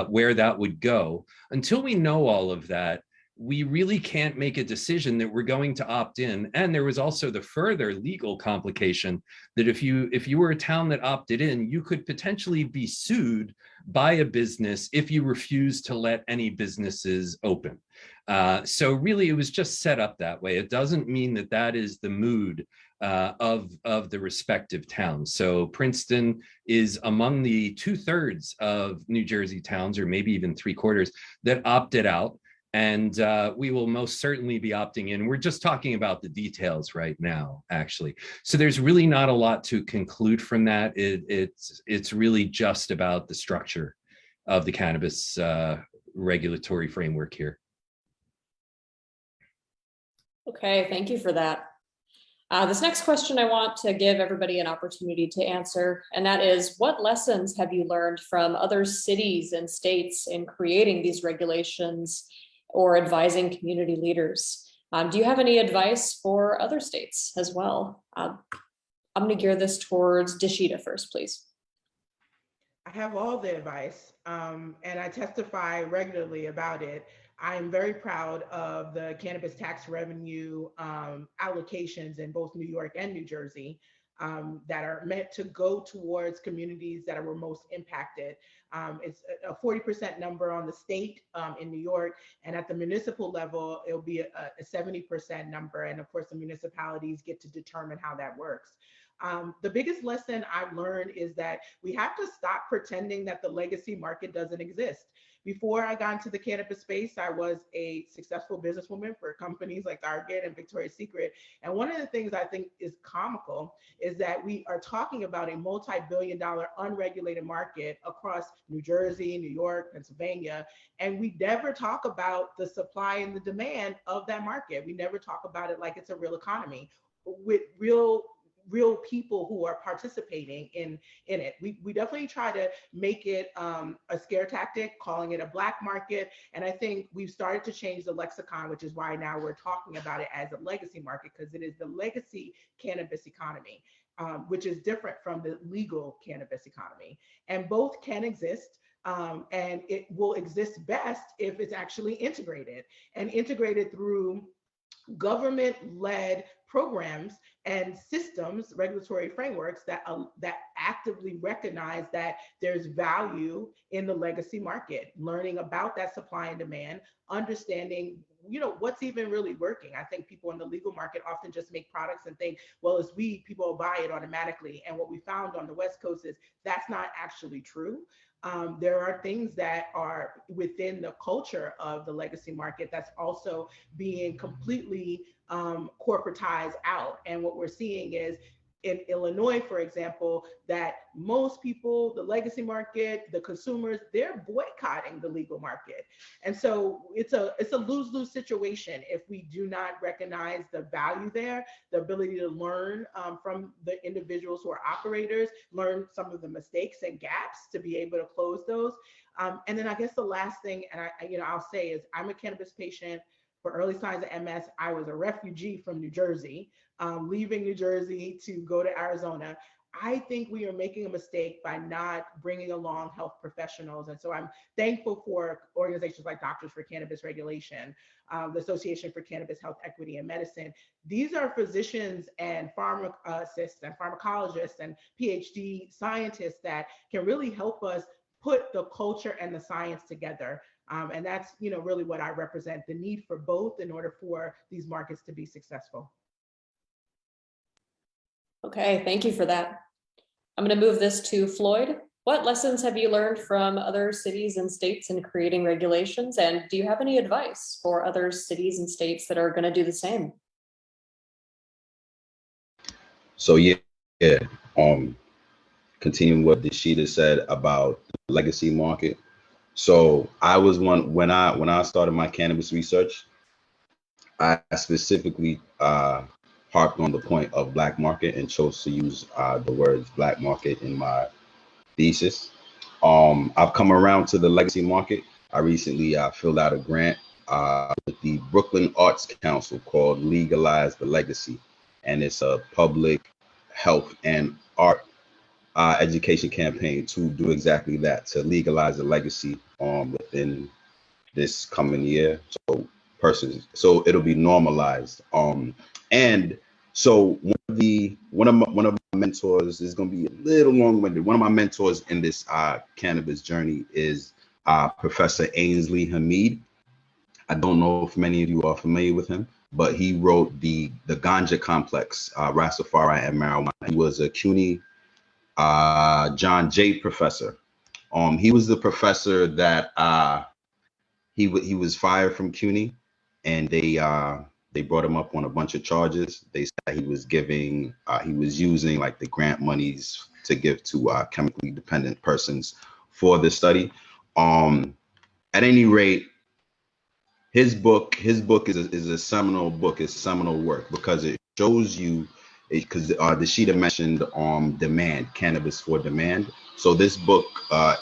where that would go. Until we know all of that, we really can't make a decision that we're going to opt in. And there was also the further legal complication that if you were a town that opted in, you could potentially be sued by a business if you refuse to let any businesses open. So really, it was just set up that way. It doesn't mean that that is the mood of the respective towns. So Princeton is among the 2/3 of New Jersey towns, or maybe even 3/4, that opted out. And we will most certainly be opting in. We're just talking about the details right now, actually. So there's really not a lot to conclude from that. It's really just about the structure of the cannabis regulatory framework here. Okay, thank you for that. This next question, I want to give everybody an opportunity to answer, and that is, what lessons have you learned from other cities and states in creating these regulations or advising community leaders? Do you have any advice for other states as well? I'm going to gear this towards Deshita first, please. I have all the advice, and I testify regularly about it. I'm very proud of the cannabis tax revenue allocations in both New York and New Jersey that are meant to go towards communities that were most impacted. It's a 40% number on the state in New York, and at the municipal level, it'll be a 70% number. And of course, the municipalities get to determine how that works. The biggest lesson I've learned is that we have to stop pretending that the legacy market doesn't exist. Before I got into the cannabis space, I was a successful businesswoman for companies like Target and Victoria's Secret. And one of the things I think is comical is that we are talking about a multi-billion-dollar unregulated market across New Jersey, New York, Pennsylvania, and we never talk about the supply and the demand of that market. We never talk about it like it's a real economy with real people who are participating in it. We definitely try to make it a scare tactic, calling it a black market. And I think we've started to change the lexicon, which is why now we're talking about it as a legacy market, because it is the legacy cannabis economy, which is different from the legal cannabis economy. And both can exist. And it will exist best if it's actually integrated through government-led programs and systems, regulatory frameworks that actively recognize that there's value in the legacy market, learning about that supply and demand, understanding, what's even really working. I think people in the legal market often just make products and think, well, it's weed, people will buy it automatically. And what we found on the West Coast is that's not actually true. There are things that are within the culture of the legacy market that's also being completely corporatized out. And what we're seeing is in Illinois, for example, that most people, the legacy market, the consumers, they're boycotting the legal market. And so it's a lose-lose situation if we do not recognize the value there, the ability to learn from the individuals who are operators, learn some of the mistakes and gaps to be able to close those. And then I guess the last thing, and I'll say is, I'm a cannabis patient. For early signs of MS, I was a refugee from New Jersey, leaving New Jersey to go to Arizona. I think we are making a mistake by not bringing along health professionals. And so I'm thankful for organizations like Doctors for Cannabis Regulation, the Association for Cannabis Health Equity and Medicine. These are physicians and pharmacists and pharmacologists and PhD scientists that can really help us put the culture and the science together. And that's, really what I represent, the need for both in order for these markets to be successful. Okay, thank you for that. I'm going to move this to Floyd. What lessons have you learned from other cities and states in creating regulations? And do you have any advice for other cities and states that are going to do the same? So yeah, continuing what Deshita said about the legacy market. So I was one when I started my cannabis research, I specifically harped on the point of black market and chose to use the words black market in my thesis. I've come around to the legacy market. I recently filled out a grant with the Brooklyn Arts Council called Legalize the Legacy, and it's a public health and art education campaign to do exactly that, to legalize the legacy within this coming year. So it'll be normalized. And so one of my mentors is going to be a little long-winded. One of my mentors in this cannabis journey is Professor Ainsley Hamid. I don't know if many of you are familiar with him, but he wrote the Ganja Complex, Rastafari and Marijuana. He was a CUNY John Jay professor. He was the professor that he was fired from CUNY, and they brought him up on a bunch of charges. They said he was using like the grant monies to give to chemically dependent persons for the study. At any rate, his book is a seminal book, it's seminal work because it shows you, because the sheet mentioned demand, cannabis for demand. So this book,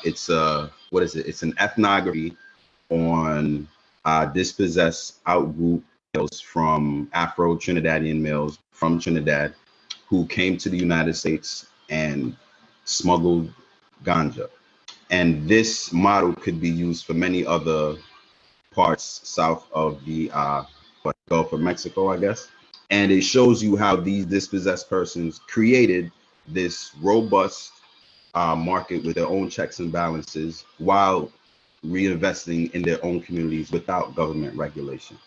it's it's an ethnography on dispossessed outgroup males from Afro-Trinidadian males from Trinidad who came to the United States and smuggled ganja. And this model could be used for many other parts south of the Gulf of Mexico, I guess. And it shows you how these dispossessed persons created this robust market with their own checks and balances while reinvesting in their own communities without government regulation.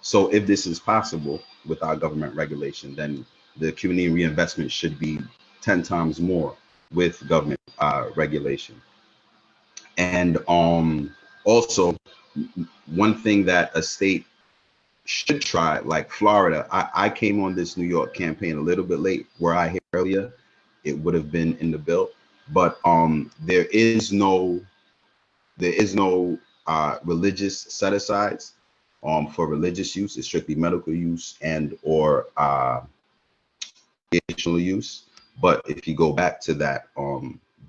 So if this is possible without government regulation, then the community reinvestment should be 10 times more with government regulation. And also, one thing that a state should try, like Florida, I came on this New York campaign a little bit late. Where I hear earlier, it would have been in the bill, but there is no religious set asides for religious use. It's strictly medical use and or recreational use. But if you go back to that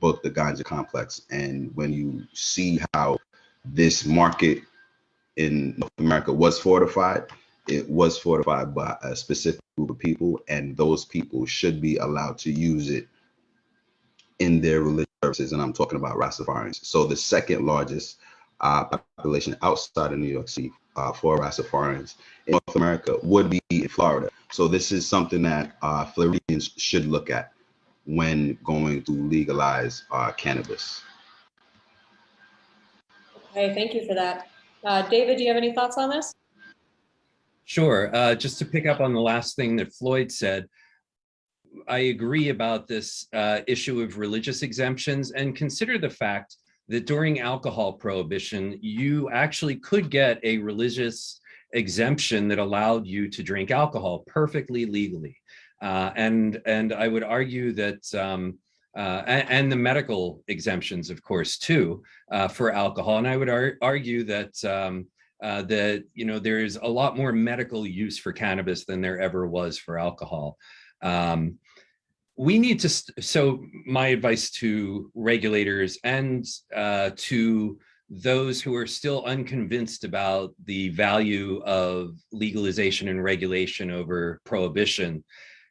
book, The Ganja Complex, and when you see how this market in North America was fortified, it was fortified by a specific group of people, and those people should be allowed to use it in their religious services. And I'm talking about Rastafarians. So the second largest population outside of New York City for Rastafarians in North America would be in Florida. So this is something that Floridians should look at when going to legalize cannabis. Okay, thank you for that. David, do you have any thoughts on this? Sure. Just to pick up on the last thing that Floyd said, I agree about this issue of religious exemptions, and consider the fact that during alcohol prohibition, you actually could get a religious exemption that allowed you to drink alcohol perfectly legally. And I would argue that, and the medical exemptions, of course, too, for alcohol. And I would argue that there is a lot more medical use for cannabis than there ever was for alcohol. We need to, so my advice to regulators and to those who are still unconvinced about the value of legalization and regulation over prohibition,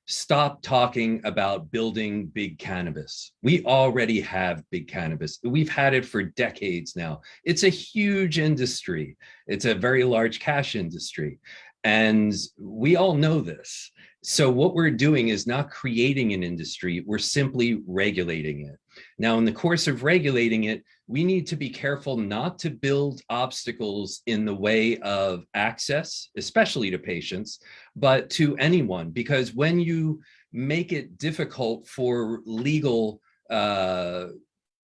stop talking about building big cannabis. We already have big cannabis. We've had it for decades now. It's a huge industry. It's a very large cash industry. And we all know this. So what we're doing is not creating an industry, we're simply regulating it. Now, in the course of regulating it, we need to be careful not to build obstacles in the way of access, especially to patients, but to anyone, because when you make it difficult for legal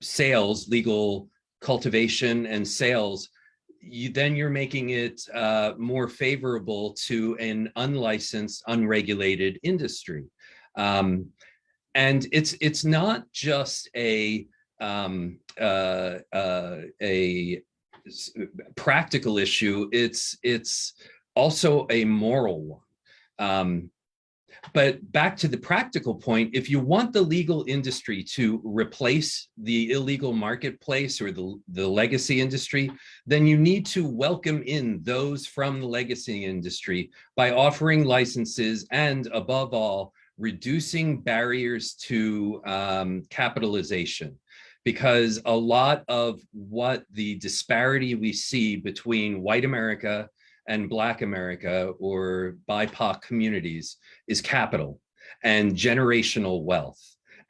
sales, legal cultivation and sales, you're making it more favorable to an unlicensed, unregulated industry. And it's not just a practical issue, it's also a moral one. But back to the practical point, if you want the legal industry to replace the illegal marketplace or the legacy industry, then you need to welcome in those from the legacy industry by offering licenses and, above all, reducing barriers to capitalization. Because a lot of what the disparity we see between white America and Black America or BIPOC communities is capital and generational wealth.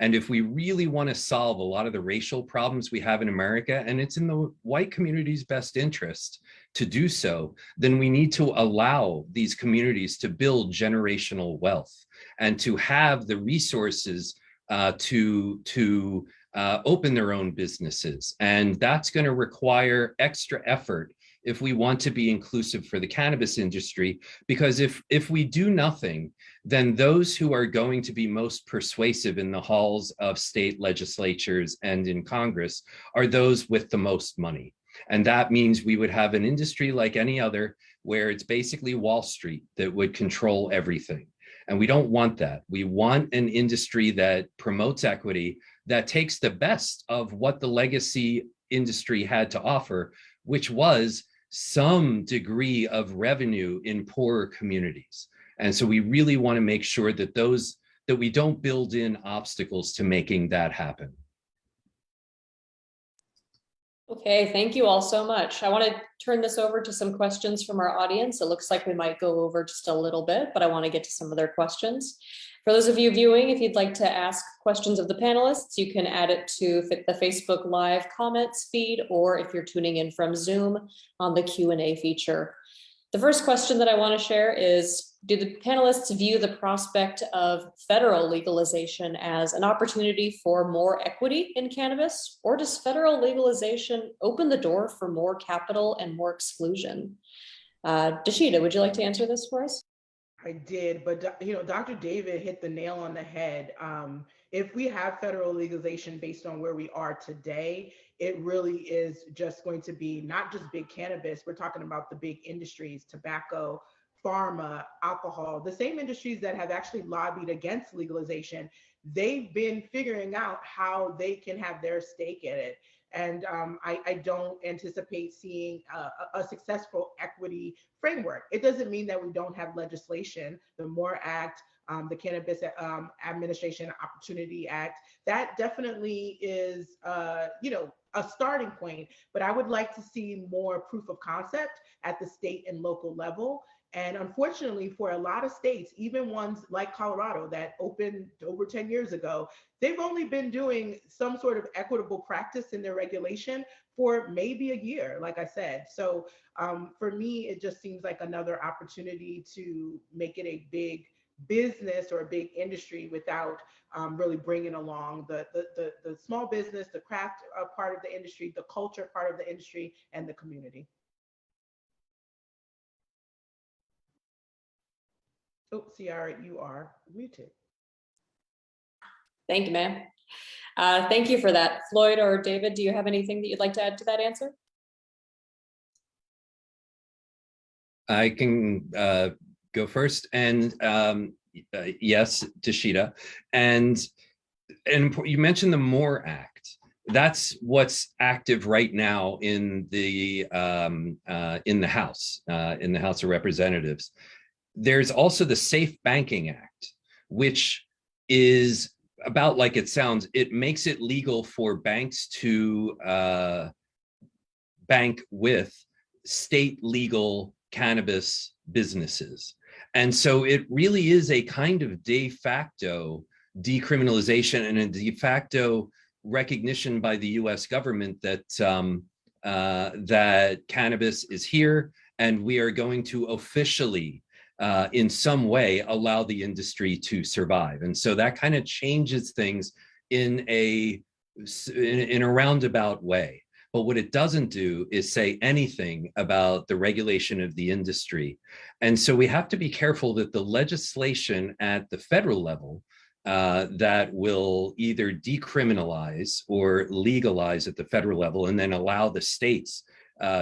And if we really want to solve a lot of the racial problems we have in America, and it's in the white community's best interest to do so, then we need to allow these communities to build generational wealth and to have the resources to open their own businesses. And that's going to require extra effort if we want to be inclusive for the cannabis industry, because if we do nothing, then those who are going to be most persuasive in the halls of state legislatures and in Congress are those with the most money. And that means we would have an industry like any other, where it's basically Wall Street that would control everything. And we don't want that. We want an industry that promotes equity, that takes the best of what the legacy industry had to offer, which was some degree of revenue in poorer communities. And so we really want to make sure that that we don't build in obstacles to making that happen. Okay, thank you all so much. I want to turn this over to some questions from our audience. It looks like we might go over just a little bit, but I want to get to some of their questions. For those of you viewing, if you'd like to ask questions of the panelists, you can add it to the Facebook Live comments feed, or if you're tuning in from Zoom, on the Q&A feature. The first question that I want to share is, do the panelists view the prospect of federal legalization as an opportunity for more equity in cannabis, or does federal legalization open the door for more capital and more exclusion? Dashida, would you like to answer this for us? I did, but Dr. David hit the nail on the head. If we have federal legalization based on where we are today, it really is just going to be not just big cannabis. We're talking about the big industries, tobacco, pharma, alcohol, the same industries that have actually lobbied against legalization. They've been figuring out how they can have their stake in it. And I don't anticipate seeing a successful equity framework. It doesn't mean that we don't have legislation, the MORE Act, the Cannabis Administration Opportunity Act. That definitely is, a starting point. But I would like to see more proof of concept at the state and local level. And unfortunately, for a lot of states, even ones like Colorado that opened over 10 years ago, they've only been doing some sort of equitable practice in their regulation for maybe a year, like I said. So for me, it just seems like another opportunity to make it a big business or a big industry without really bringing along the small business, the craft part of the industry, the culture part of the industry, and the community. Oh, Ciara, you are muted. Thank you, ma'am. Thank you for that. Floyd or David, do you have anything that you'd like to add to that answer? I can go first. And yes, Dashida. And you mentioned the MORE Act. That's what's active right now in the House of Representatives. There's also the Safe Banking Act, which is about like it sounds. It makes it legal for banks to bank with state legal cannabis businesses. And so it really is a kind of de facto decriminalization and a de facto recognition by the US government that that cannabis is here, and we are going to officially in some way allow the industry to survive. And so that kind of changes things in in a roundabout way. But what it doesn't do is say anything about the regulation of the industry. And so we have to be careful that the legislation at the federal level that will either decriminalize or legalize at the federal level and then allow the states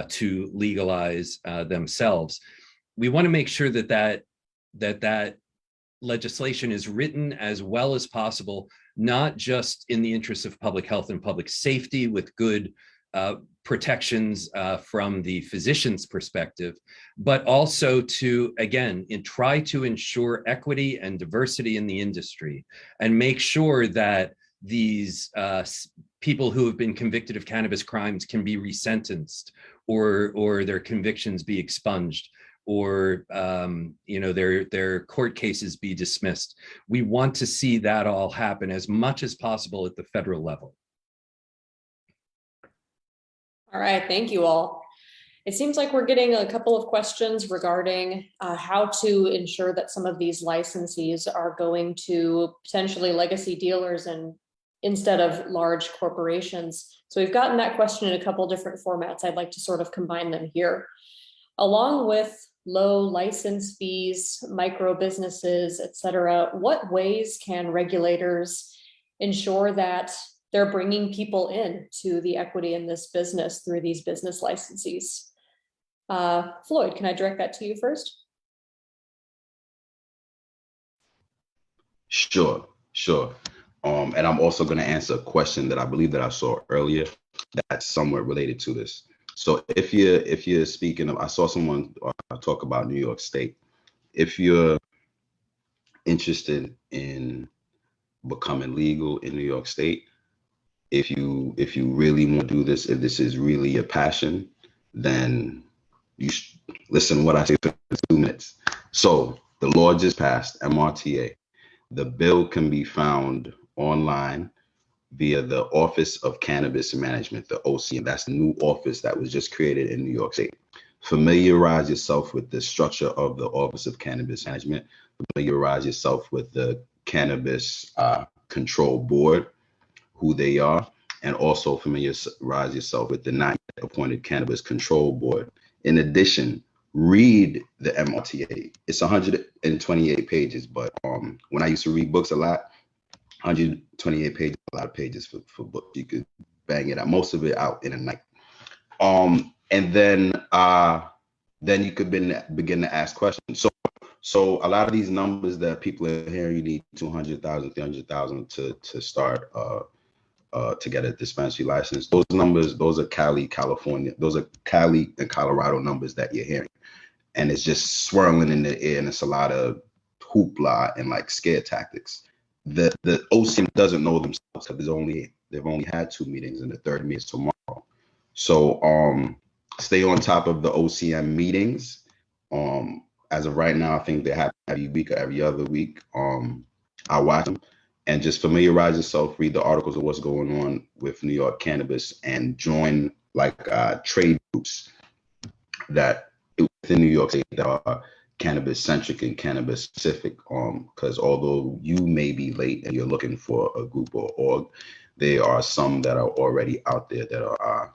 to legalize themselves. We want to make sure that legislation is written as well as possible, not just in the interest of public health and public safety with good protections from the physician's perspective, but also to, again, try to ensure equity and diversity in the industry and make sure that these people who have been convicted of cannabis crimes can be resentenced or their convictions be expunged or their court cases be dismissed. We want to see that all happen as much as possible at the federal level. All right, thank you all. It seems like we're getting a couple of questions regarding how to ensure that some of these licensees are going to potentially legacy dealers and instead of large corporations. So we've gotten that question in a couple different formats. I'd like to sort of combine them here. Along with low license fees, micro businesses, et cetera, what ways can regulators ensure that they're bringing people in to the equity in this business through these business licensees? Floyd, can I direct that to you first? Sure. And I'm also going to answer a question that I believe that I saw earlier that's somewhat related to this. So if you're speaking of, I saw someone talk about New York State. If you're interested in becoming legal in New York State, if you really want to do this, if this is really your passion, then you listen to what I say for 2 minutes. So the law just passed, MRTA. The bill can be found online via the Office of Cannabis Management, the OCM. That's the new office that was just created in New York State. Familiarize yourself with the structure of the Office of Cannabis Management. Familiarize yourself with the Cannabis Control Board, who they are, and also familiarize yourself with the not yet appointed Cannabis Control Board. In addition, read the MRTA. It's 128 pages, but when I used to read books a lot, 128 pages, a lot of pages for books. You could bang it out, most of it out in a night. And then you could begin to ask questions. So a lot of these numbers that people are hearing, you need 200,000, 300,000 to start to get a dispensary license. Those numbers, those are California, those are Cali and Colorado numbers that you're hearing. And it's just swirling in the air, and it's a lot of hoopla and like scare tactics. The OCM doesn't know themselves because they've only had 2 meetings, and the third meeting is tomorrow. So stay on top of the OCM meetings. As of right now, I think they happen every week or every other week. I watch them and just familiarize yourself, read the articles of what's going on with New York cannabis, and join like trade groups that within New York State that are cannabis centric and cannabis specific. Because although you may be late and you're looking for a group or org, there are some that are already out there that are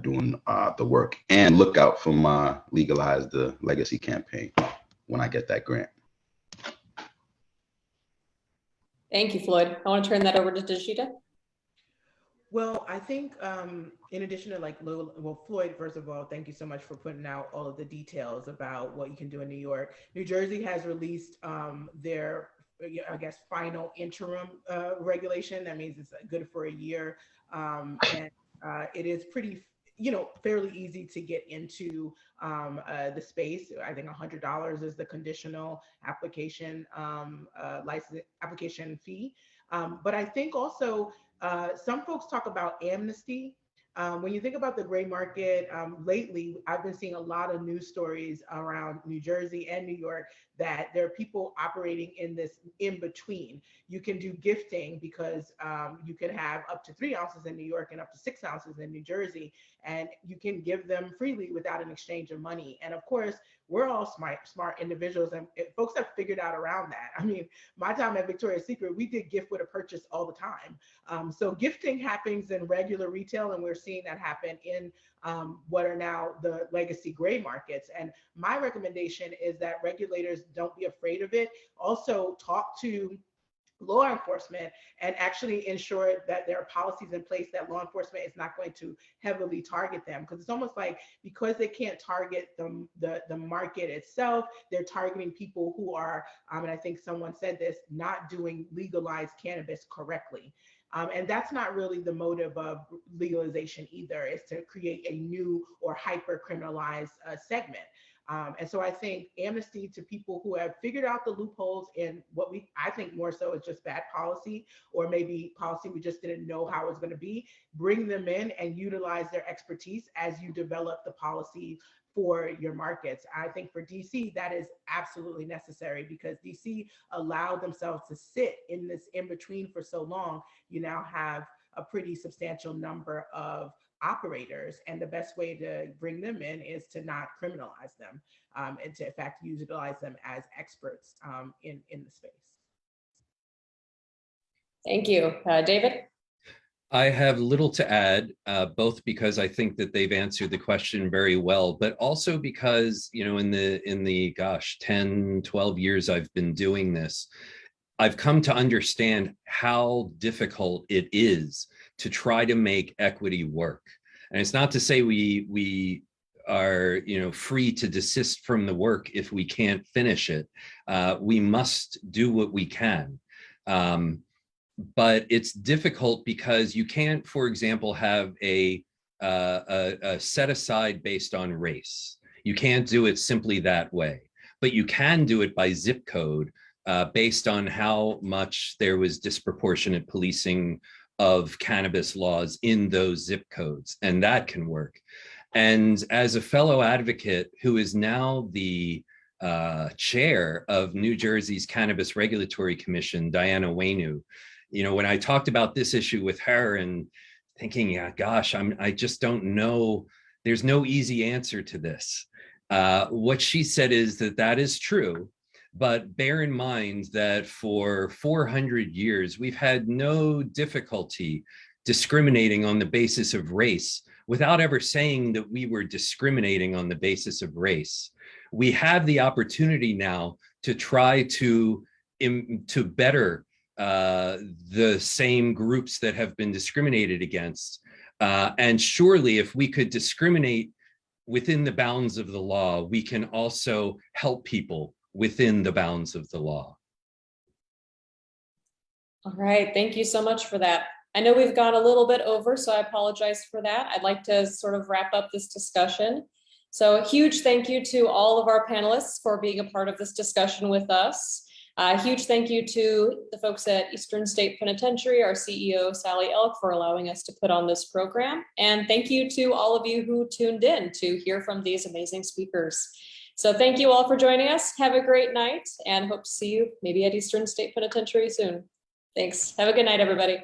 doing the work. And look out for my Legalize the Legacy campaign when I get that grant. Thank you, Floyd. I want to turn that over to Deshita. Well, I think in addition to Floyd, first of all, thank you so much for putting out all of the details about what you can do in New York. New Jersey has released their, I guess, final interim regulation. That means it's good for a year. And it is pretty, fairly easy to get into the space. I think $100 is the conditional application license application fee. But I think also some folks talk about amnesty. When you think about the gray market, lately, I've been seeing a lot of news stories around New Jersey and New York that there are people operating in this in between. You can do gifting because you can have up to 3 ounces in New York and up to 6 ounces in New Jersey. and you can give them freely without an exchange of money. And of course, we're all smart individuals, and folks have figured out around that. I mean, my time at Victoria's Secret, we did gift with a purchase all the time. So gifting happens in regular retail, and we're seeing that happen in what are now the legacy gray markets. And my recommendation is that regulators don't be afraid of it. Also, talk to law enforcement and actually ensure that there are policies in place that law enforcement is not going to heavily target them, because it's almost like, because they can't target the market itself, they're targeting people who are, and I think someone said this, not doing legalized cannabis correctly. And that's not really the motive of legalization either, is to create a new or hyper criminalized segment. And so I think amnesty to people who have figured out the loopholes in what I think more so is just bad policy, or maybe policy we just didn't know how it was going to be, bring them in and utilize their expertise as you develop the policy for your markets. I think for DC, that is absolutely necessary, because DC allowed themselves to sit in this in between for so long. You now have a pretty substantial number of operators, and the best way to bring them in is to not criminalize them, and to in fact utilize them as experts in the space. Thank you. David? I have little to add, both because I think that they've answered the question very well, but also because, you know, in the gosh, 10, 12 years I've been doing this, I've come to understand how difficult it is to try to make equity work. And it's not to say we are, you know, free to desist from the work if we can't finish it. We must do what we can. But it's difficult because you can't, for example, have a set aside based on race. You can't do it simply that way, but you can do it by zip code, based on how much there was disproportionate policing of cannabis laws in those zip codes, and that can work. And as a fellow advocate who is now the chair of New Jersey's Cannabis Regulatory Commission, Diana Wainu, you know, when I talked about this issue with her and thinking, yeah, gosh, I just don't know, there's no easy answer to this. What she said is that is true, but bear in mind that for 400 years, we've had no difficulty discriminating on the basis of race without ever saying that we were discriminating on the basis of race. We have the opportunity now to try to better the same groups that have been discriminated against. And surely if we could discriminate within the bounds of the law, we can also help people within the bounds of the law. All right, thank you so much for that. I know we've gone a little bit over, so I apologize for that. I'd like to sort of wrap up this discussion. So a huge thank you to all of our panelists for being a part of this discussion with us. A huge thank you to the folks at Eastern State Penitentiary, our CEO, Sally Elk, for allowing us to put on this program. And thank you to all of you who tuned in to hear from these amazing speakers. So thank you all for joining us. Have a great night, and hope to see you maybe at Eastern State Penitentiary soon. Thanks. Have a good night, everybody.